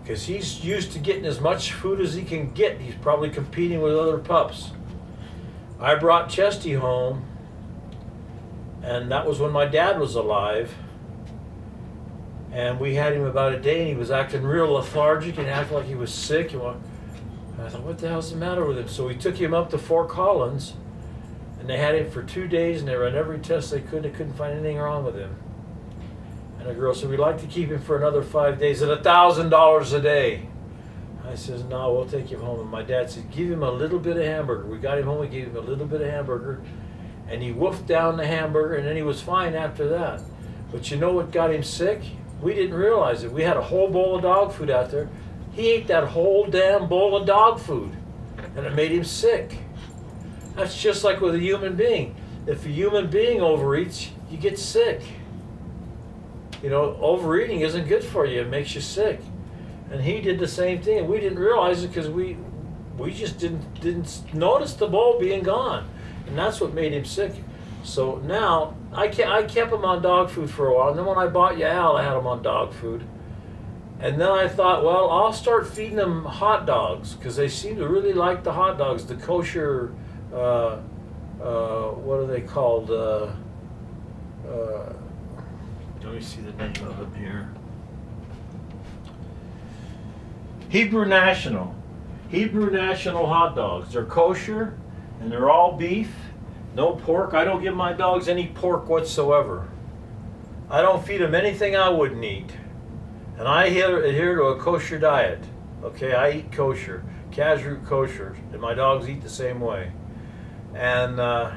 because he's used to getting as much food as he can get. He's probably competing with other pups. I brought Chesty home, and that was when my dad was alive. And we had him about a day, and he was acting real lethargic and acting like he was sick. And I thought, what the hell's the matter with him? So we took him up to Fort Collins, and they had him for 2 days, and they ran every test they could. They couldn't find anything wrong with him. And the girl said, we'd like to keep him for another 5 days at $1,000 a day. I says, no, we'll take him home. And my dad said, give him a little bit of hamburger. We got him home, we gave him a little bit of hamburger, and he woofed down the hamburger, and then he was fine after that. But you know what got him sick? We didn't realize it. We had a whole bowl of dog food out there. He ate that whole damn bowl of dog food, and it made him sick. That's just like with a human being. If a human being overeats, you get sick. Overeating isn't good for you. It makes you sick. And he did the same thing, and we didn't realize it because we just didn't notice the bowl being gone, and that's what made him sick. So now I kept him on dog food for a while, and then when I bought Yael, I had him on dog food. And then I thought, well, I'll start feeding them hot dogs, because they seem to really like the hot dogs, the kosher, what are they called? Let me see the name of them here. Hebrew National. Hebrew National hot dogs. They're kosher and they're all beef, no pork. I don't give my dogs any pork whatsoever. I don't feed them anything I wouldn't eat. And I adhere to a kosher diet. Okay, I eat kosher, kashrut kosher, and my dogs eat the same way. And I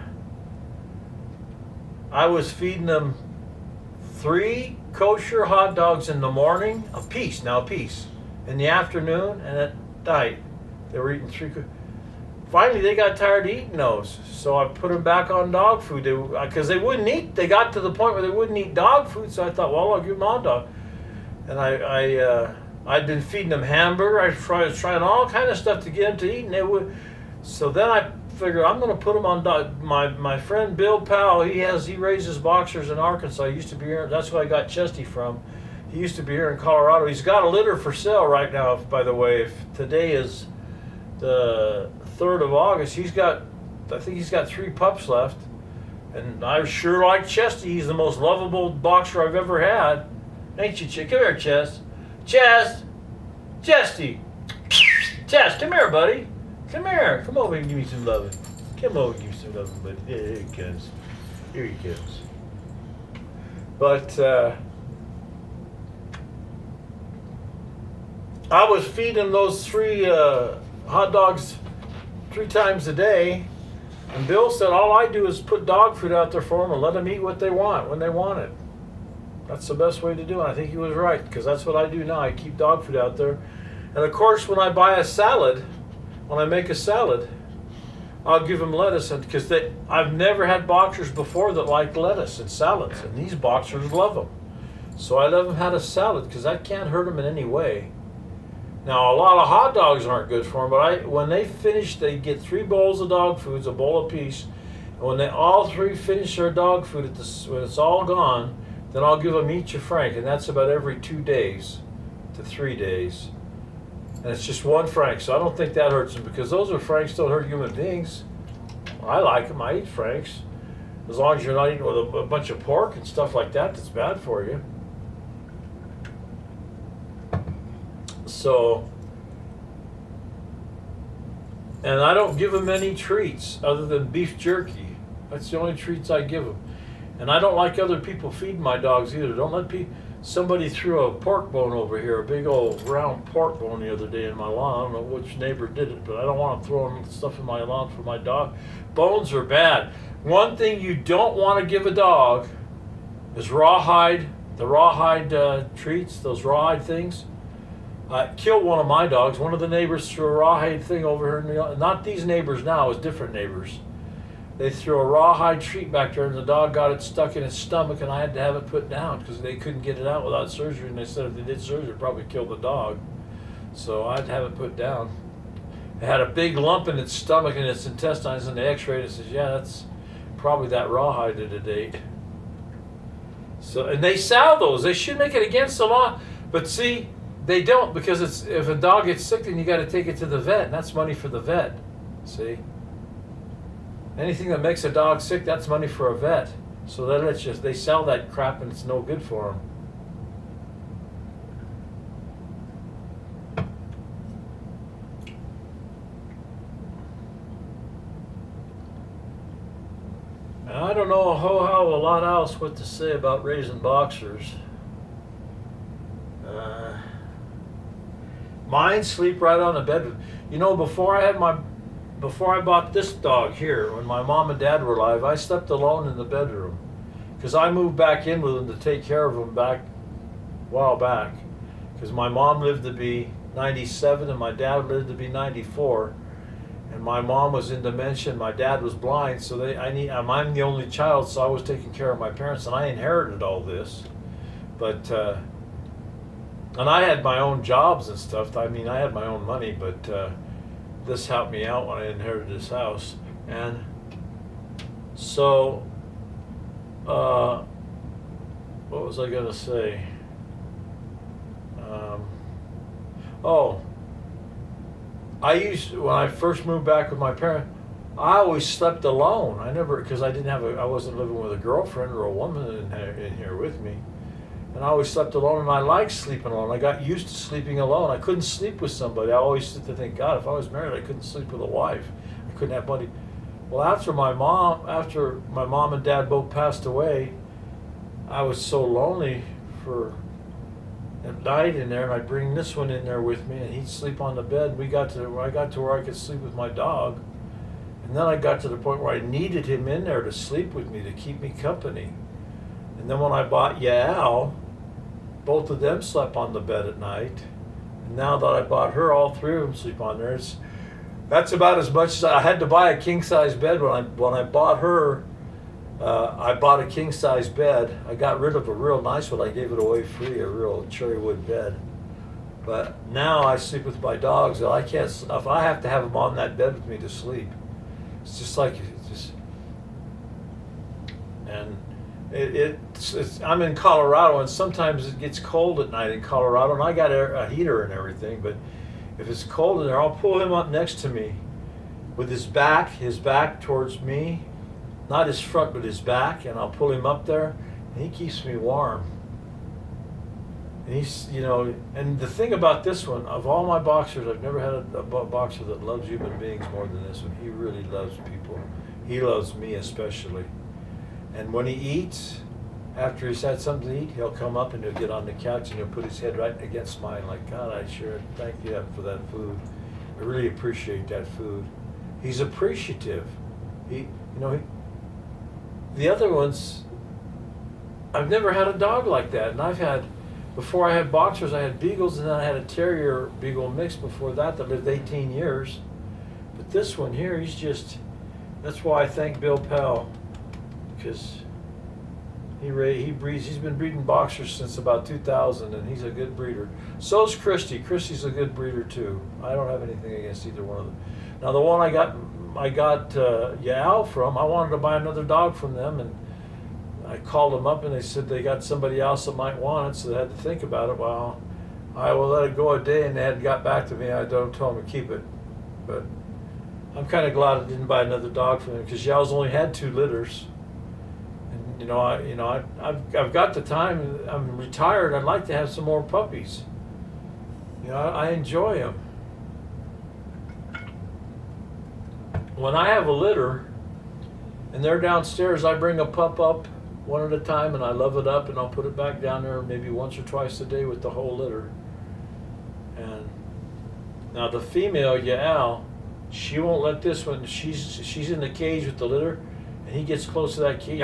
was feeding them 3 kosher hot dogs in the morning, a piece. In the afternoon and at night, they were eating 3. Finally, they got tired of eating those, so I put them back on dog food. Because they wouldn't eat. They got to the point where they wouldn't eat dog food, so I thought, well, I'll give them hot dog. And I'd been feeding them hamburger. I was trying all kind of stuff to get them to eat, and they would. So then I figured I'm going to put them on dog. My friend Bill Powell, he raises boxers in Arkansas. He used to be here. That's where I got Chesty from. He used to be here in Colorado. He's got a litter for sale right now. By the way, if today is the 3rd of August, I think he's got 3 pups left. And I sure like Chesty. He's the most lovable boxer I've ever had. Ain't you, Chick? Come here, Chest. Chesty. Chest, come here, buddy. Come here. Come over and give me some loving. Come over and give me some loving, buddy. Here he comes. Here he comes. But I was feeding those 3 hot dogs 3 times a day. And Bill said, all I do is put dog food out there for them and let them eat what they want when they want it. That's the best way to do it. I think he was right, because that's what I do now. I keep dog food out there. And of course, when I buy a salad, when I make a salad, I'll give them lettuce. And because I've never had boxers before that like lettuce and salads. And these boxers love them. So I let them have a salad, because that can't hurt them in any way. Now, a lot of hot dogs aren't good for them, but when they finish, they get 3 bowls of dog food, a bowl apiece. And when they all 3 finish their dog food, when it's all gone, then I'll give them each a frank, and that's about every 2 days to 3 days. And it's just 1 frank, so I don't think that hurts them, because those are franks don't hurt human beings. I like them. I eat franks. As long as you're not eating with a bunch of pork and stuff like that that's bad for you. So, and I don't give them any treats other than beef jerky. That's the only treats I give them. And I don't like other people feeding my dogs either. Don't let somebody threw a pork bone over here, a big old round pork bone the other day in my lawn. I don't know which neighbor did it, but I don't want to throw stuff in my lawn for my dog. Bones are bad. One thing you don't want to give a dog is rawhide, the rawhide treats, those rawhide things. Killed one of my dogs. One of the neighbors threw a rawhide thing over here. Not these neighbors now, it was different neighbors. They threw a rawhide treat back there, and the dog got it stuck in its stomach, and I had to have it put down because they couldn't get it out without surgery. And they said if they did surgery, it'd probably kill the dog. So I had to have it put down. It had a big lump in its stomach and its intestines, and they x-rayed it and says, yeah, that's probably that rawhide to the date. So, and they sell those. They should make it against the law. But see, they don't, because if a dog gets sick, then you got to take it to the vet, and that's money for the vet. See? Anything that makes a dog sick, that's money for a vet. So they sell that crap, and it's no good for them. And I don't know a whole hell of a lot else what to say about raising boxers. Mine sleep right on the bed. You know, before I bought this dog here, when my mom and dad were alive, I slept alone in the bedroom, because I moved back in with them to take care of them a while back, because my mom lived to be 97 and my dad lived to be 94, and my mom was in dementia and my dad was blind, so I'm the only child, so I was taking care of my parents, and I inherited all this. But and I had my own jobs and stuff. I mean, I had my own money, but this helped me out when I inherited this house. And so, what was I gonna say? When I first moved back with my parents, I always slept alone. Because I wasn't living with a girlfriend or a woman in here with me. and I always slept alone, and I liked sleeping alone. I got used to sleeping alone. I couldn't sleep with somebody. I always used to think, God, if I was married, I couldn't sleep with a wife. I couldn't have buddy. Well, after my mom and dad both passed away, I was so lonely for at night in there, and I'd bring this one in there with me, and he'd sleep on the bed. I got to where I could sleep with my dog, and then I got to the point where I needed him in there to sleep with me, to keep me company. And then when I bought Yael, both of them slept on the bed at night. And now that I bought her, all three of them sleep on there. That's about as much as I had to buy a king size bed when I bought her. I bought a king size bed. I got rid of a real nice one. I gave it away free, a real cherry wood bed. But now I sleep with my dogs. I can't. If I have to have them on that bed with me to sleep, it's just like and I'm in Colorado, and sometimes it gets cold at night in Colorado, and I got a heater and everything. But if it's cold in there, I'll pull him up next to me with his back towards me. Not his front, but his back, and I'll pull him up there, and he keeps me warm. And he's, and the thing about this one, of all my boxers, I've never had a boxer that loves human beings more than this one. He really loves people. He loves me especially. And when he eats, after he's had something to eat, he'll come up and he'll get on the couch and he'll put his head right against mine, like, God, I sure thank you for that food. I really appreciate that food. He's appreciative. The other ones, I've never had a dog like that. And before I had boxers, I had beagles, and then I had a terrier beagle mix before that lived 18 years. But this one here, that's why I thank Bill Powell, because he's been breeding boxers since about 2000, and he's a good breeder. So's Christy. Christy's a good breeder too. I don't have anything against either one of them. Now the one I got Yael from, I wanted to buy another dog from them, and I called them up and they said they got somebody else that might want it, so they had to think about it. Well, I will let it go a day, and they hadn't got back to me. I don't tell them to keep it, but I'm kind of glad I didn't buy another dog from them, because Yael's only had 2 litters, and I've got the time. I'm retired. I'd like to have some more puppies. I enjoy them. When I have a litter and they're downstairs, I bring a pup up one at a time, and I love it up, and I'll put it back down there maybe once or twice a day with the whole litter. And now the female Yael, she won't let this one. She's in the cage with the litter, and he gets close to that cage.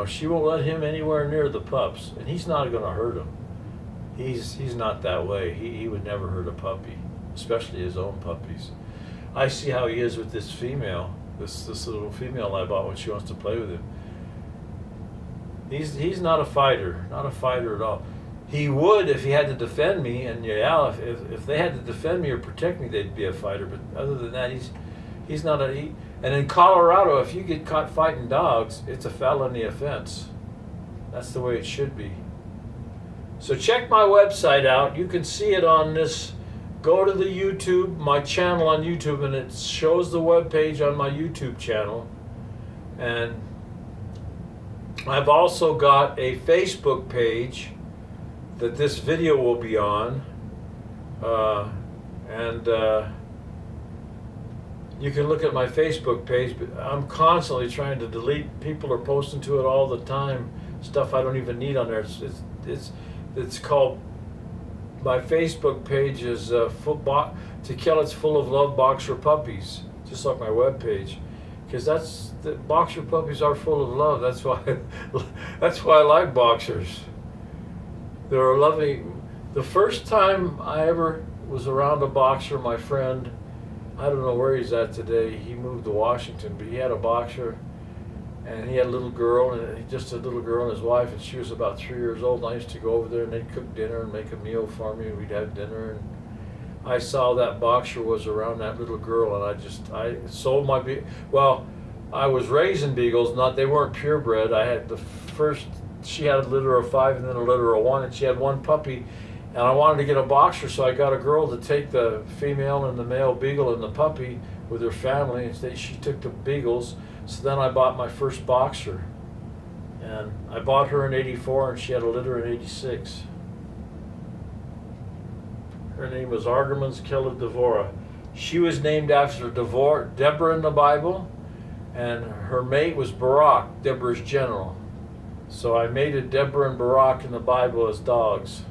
She won't let him anywhere near the pups, and he's not going to hurt him. He's not that way. He would never hurt a puppy, especially his own puppies. I see how he is with this female, this little female I bought when she wants to play with him. He's not a fighter at all. He would if he had to defend me, and if they had to defend me or protect me, they'd be a fighter. But other than that, he's not and in Colorado, if you get caught fighting dogs, it's a felony offense. That's the way it should be. So check my website out. You can see it on this. Go to the YouTube, my channel on YouTube, and it shows the web page on my YouTube channel. And I've also got a Facebook page that this video will be on. You can look at my Facebook page, but I'm constantly trying to delete. People are posting to it all the time, stuff I don't even need on there. It's called, my Facebook page is To Kill It's Full of Love Boxer Puppies, just like my web page, because the boxer puppies are full of love. That's why I like boxers. They're loving. The first time I ever was around a boxer, my friend, I don't know where he's at today. He moved to Washington, but he had a boxer, and he had a little girl, and just a little girl and his wife, and she was about 3 years old. And I used to go over there, and they'd cook dinner and make a meal for me, and we'd have dinner. And I saw that boxer was around that little girl, and I sold my well, I was raising beagles. They weren't purebred. I had she had a litter of 5 and then a litter of 1, and she had 1 puppy. And I wanted to get a boxer, so I got a girl to take the female and the male beagle and the puppy with her family, and she took the beagles. So then I bought my first boxer, and And I bought her in '84, and she had a litter in '86. Her name was Argamans Killa Devora. She was named after Deborah in the Bible, and her mate was Barak, Deborah's general. So I mated Deborah and Barak in the Bible as dogs.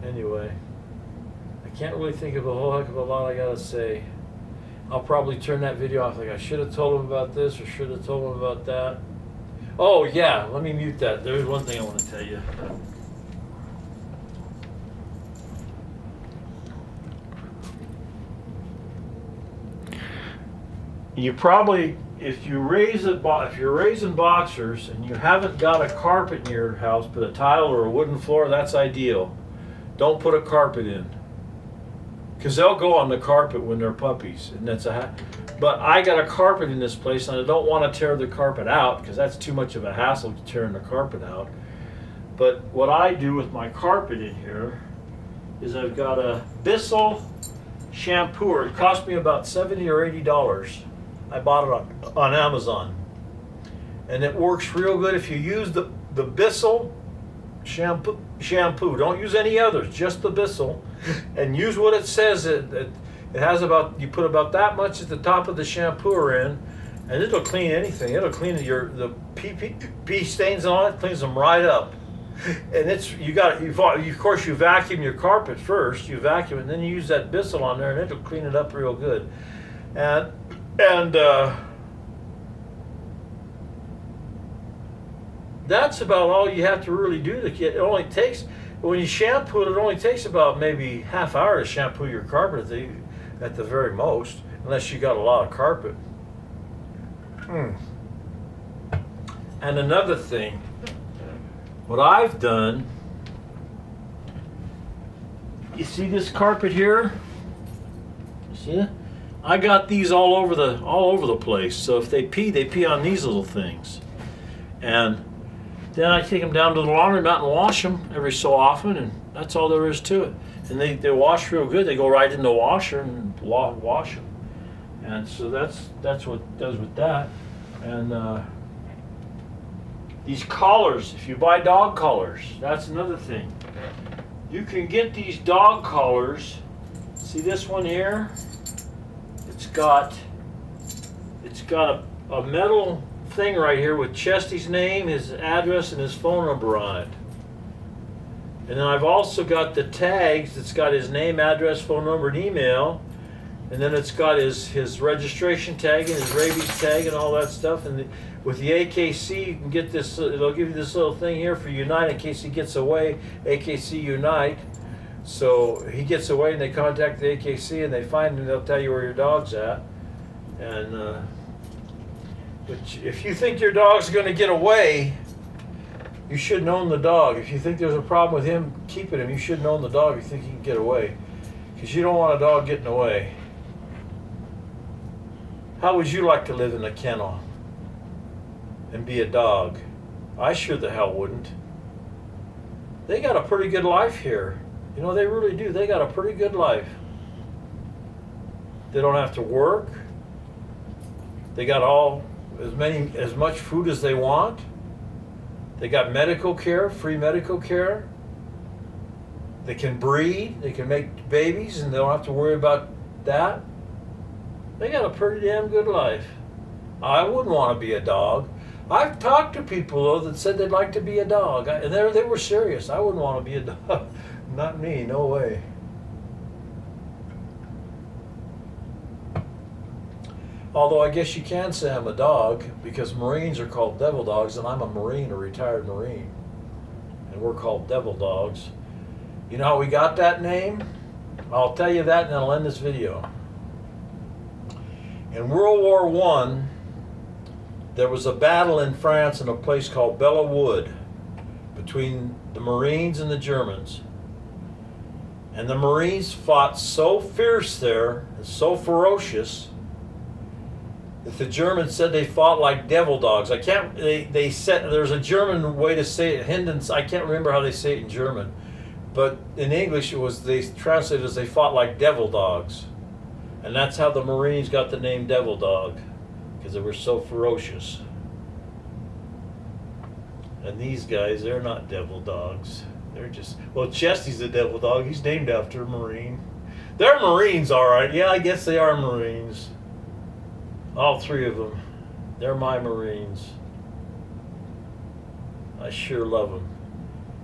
Anyway, I can't really think of a whole heck of a lot I gotta say. I'll probably turn that video off. Like, I should have told him about this or should have told him about that. Oh yeah, let me mute that. There's one thing I want to tell you. You probably, if you're raising boxers and you haven't got a carpet in your house, but a tile or a wooden floor, that's ideal. Don't put a carpet in, because they'll go on the carpet when they're puppies, and but I got a carpet in this place, and I don't want to tear the carpet out because that's too much of a hassle tearing the carpet out. But what I do with my carpet in here is I've got a Bissell shampooer. It cost me about $70 or $80. I bought it on Amazon, and it works real good if you use the Bissell shampoo. Don't use any others, just the Bissell, and use what it says. It has about, you put about that much at the top of the shampooer in, and it'll clean anything. It'll clean the pee stains on it, cleans them right up. And of course you vacuum your carpet first. You vacuum it, and then you use that Bissell on there, and it'll clean it up real good. And that's about all you have to really do to get. It only takes, when you shampoo it, it only takes about maybe half hour to shampoo your carpet at the very most, unless you got a lot of carpet. And another thing, what I've done, you see this carpet here? You see it? I got these all over the place. So if they pee on these little things. And then I take them down to the laundromat and wash them every so often, and that's all there is to it. And they wash real good. They go right in the washer and wash them. And so that's what it does with that. And these collars, if you buy dog collars, that's another thing. You can get these dog collars. See this one here? It's got a metal thing right here with Chesty's name, his address, and his phone number on it. And then I've also got the tags that's got his name, address, phone number, and email. And then it's got his registration tag and his rabies tag and all that stuff. And with the AKC, you can get this, it'll give you this little thing here for Unite in case he gets away, AKC Unite. So he gets away and they contact the AKC and they find him, they'll tell you where your dog's at. And but if you think your dog's going to get away, you shouldn't own the dog. If you think there's a problem with him keeping him, you shouldn't own the dog if you think he can get away. Because you don't want a dog getting away. How would you like to live in a kennel and be a dog? I sure the hell wouldn't. They got a pretty good life here. You know, they really do. They got a pretty good life. They don't have to work. They got as much food as they want. They got medical care, free medical care. They can breed, they can make babies, and they don't have to worry about that. They got a pretty damn good life. I wouldn't want to be a dog. I've talked to people, though, that said they'd like to be a dog, and they were serious. I wouldn't want to be a dog. Not me, no way. Although I guess you can say I'm a dog, because Marines are called devil dogs, and I'm a Marine, a retired Marine. And we're called devil dogs. You know how we got that name? I'll tell you that and then I'll end this video. In World War I, there was a battle in France in a place called Bella Wood between the Marines and the Germans. And the Marines fought so fierce there, and so ferocious, that the Germans said they fought like devil dogs. They said, there's a German way to say it, I can't remember how they say it in German. But in English, they translated as they fought like devil dogs. And that's how the Marines got the name Devil Dog, because they were so ferocious. And these guys, they're not devil dogs. They're just, well, Chesty's a devil dog. He's named after a Marine. They're Marines, all right. Yeah, I guess they are Marines. All three of them. They're my Marines. I sure love them.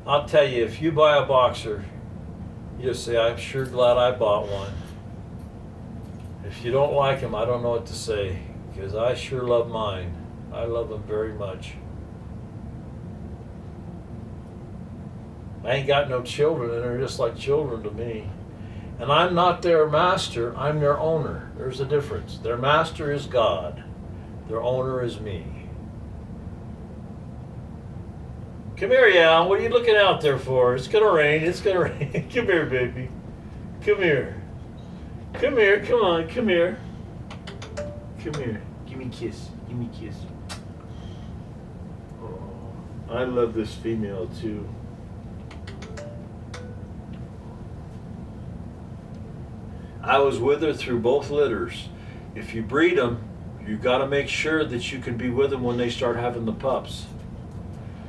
I'll tell you, if you buy a boxer, you just say, I'm sure glad I bought one. If you don't like him, I don't know what to say, because I sure love mine. I love them very much. I ain't got no children, and they're just like children to me. And I'm not their master, I'm their owner. There's a difference. Their master is God. Their owner is me. Come here, Yal. What are you looking out there for? It's gonna rain. It's gonna rain. Come here, baby. Come here. Come here. Come on. Come here. Come here. Give me a kiss. Give me a kiss. Oh, I love this female too. I was with her through both litters. If you breed them, you got to make sure that you can be with them when they start having the pups.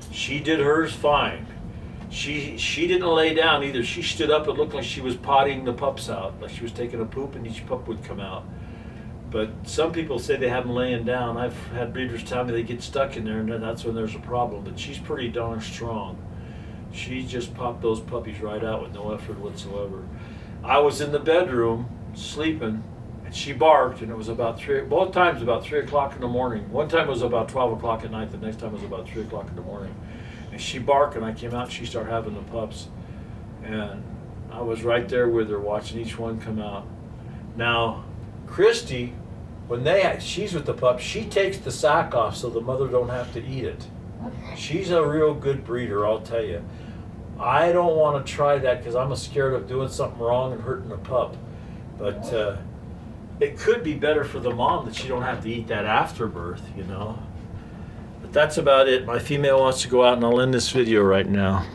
She did hers fine. She didn't lay down either. She stood up. It looked like she was pottying the pups out, like she was taking a poop, and each pup would come out. But some people say they have them laying down. I've had breeders tell me they get stuck in there, and then that's when there's a problem. But she's pretty darn strong. She just popped those puppies right out with no effort whatsoever. I was in the bedroom sleeping, and she barked, and it was about both times about 3 o'clock in the morning. One time it was about 12 o'clock at night, the next time it was about 3 o'clock in the morning. And she barked, and I came out, and she started having the pups. And I was right there with her, watching each one come out. Now, Christy, when she's with the pups, she takes the sack off so the mother don't have to eat it. She's a real good breeder, I'll tell you. I don't want to try that because I'm scared of doing something wrong and hurting the pup. But it could be better for the mom that she don't have to eat that after birth, you know. But that's about it. My female wants to go out, and I'll end this video right now.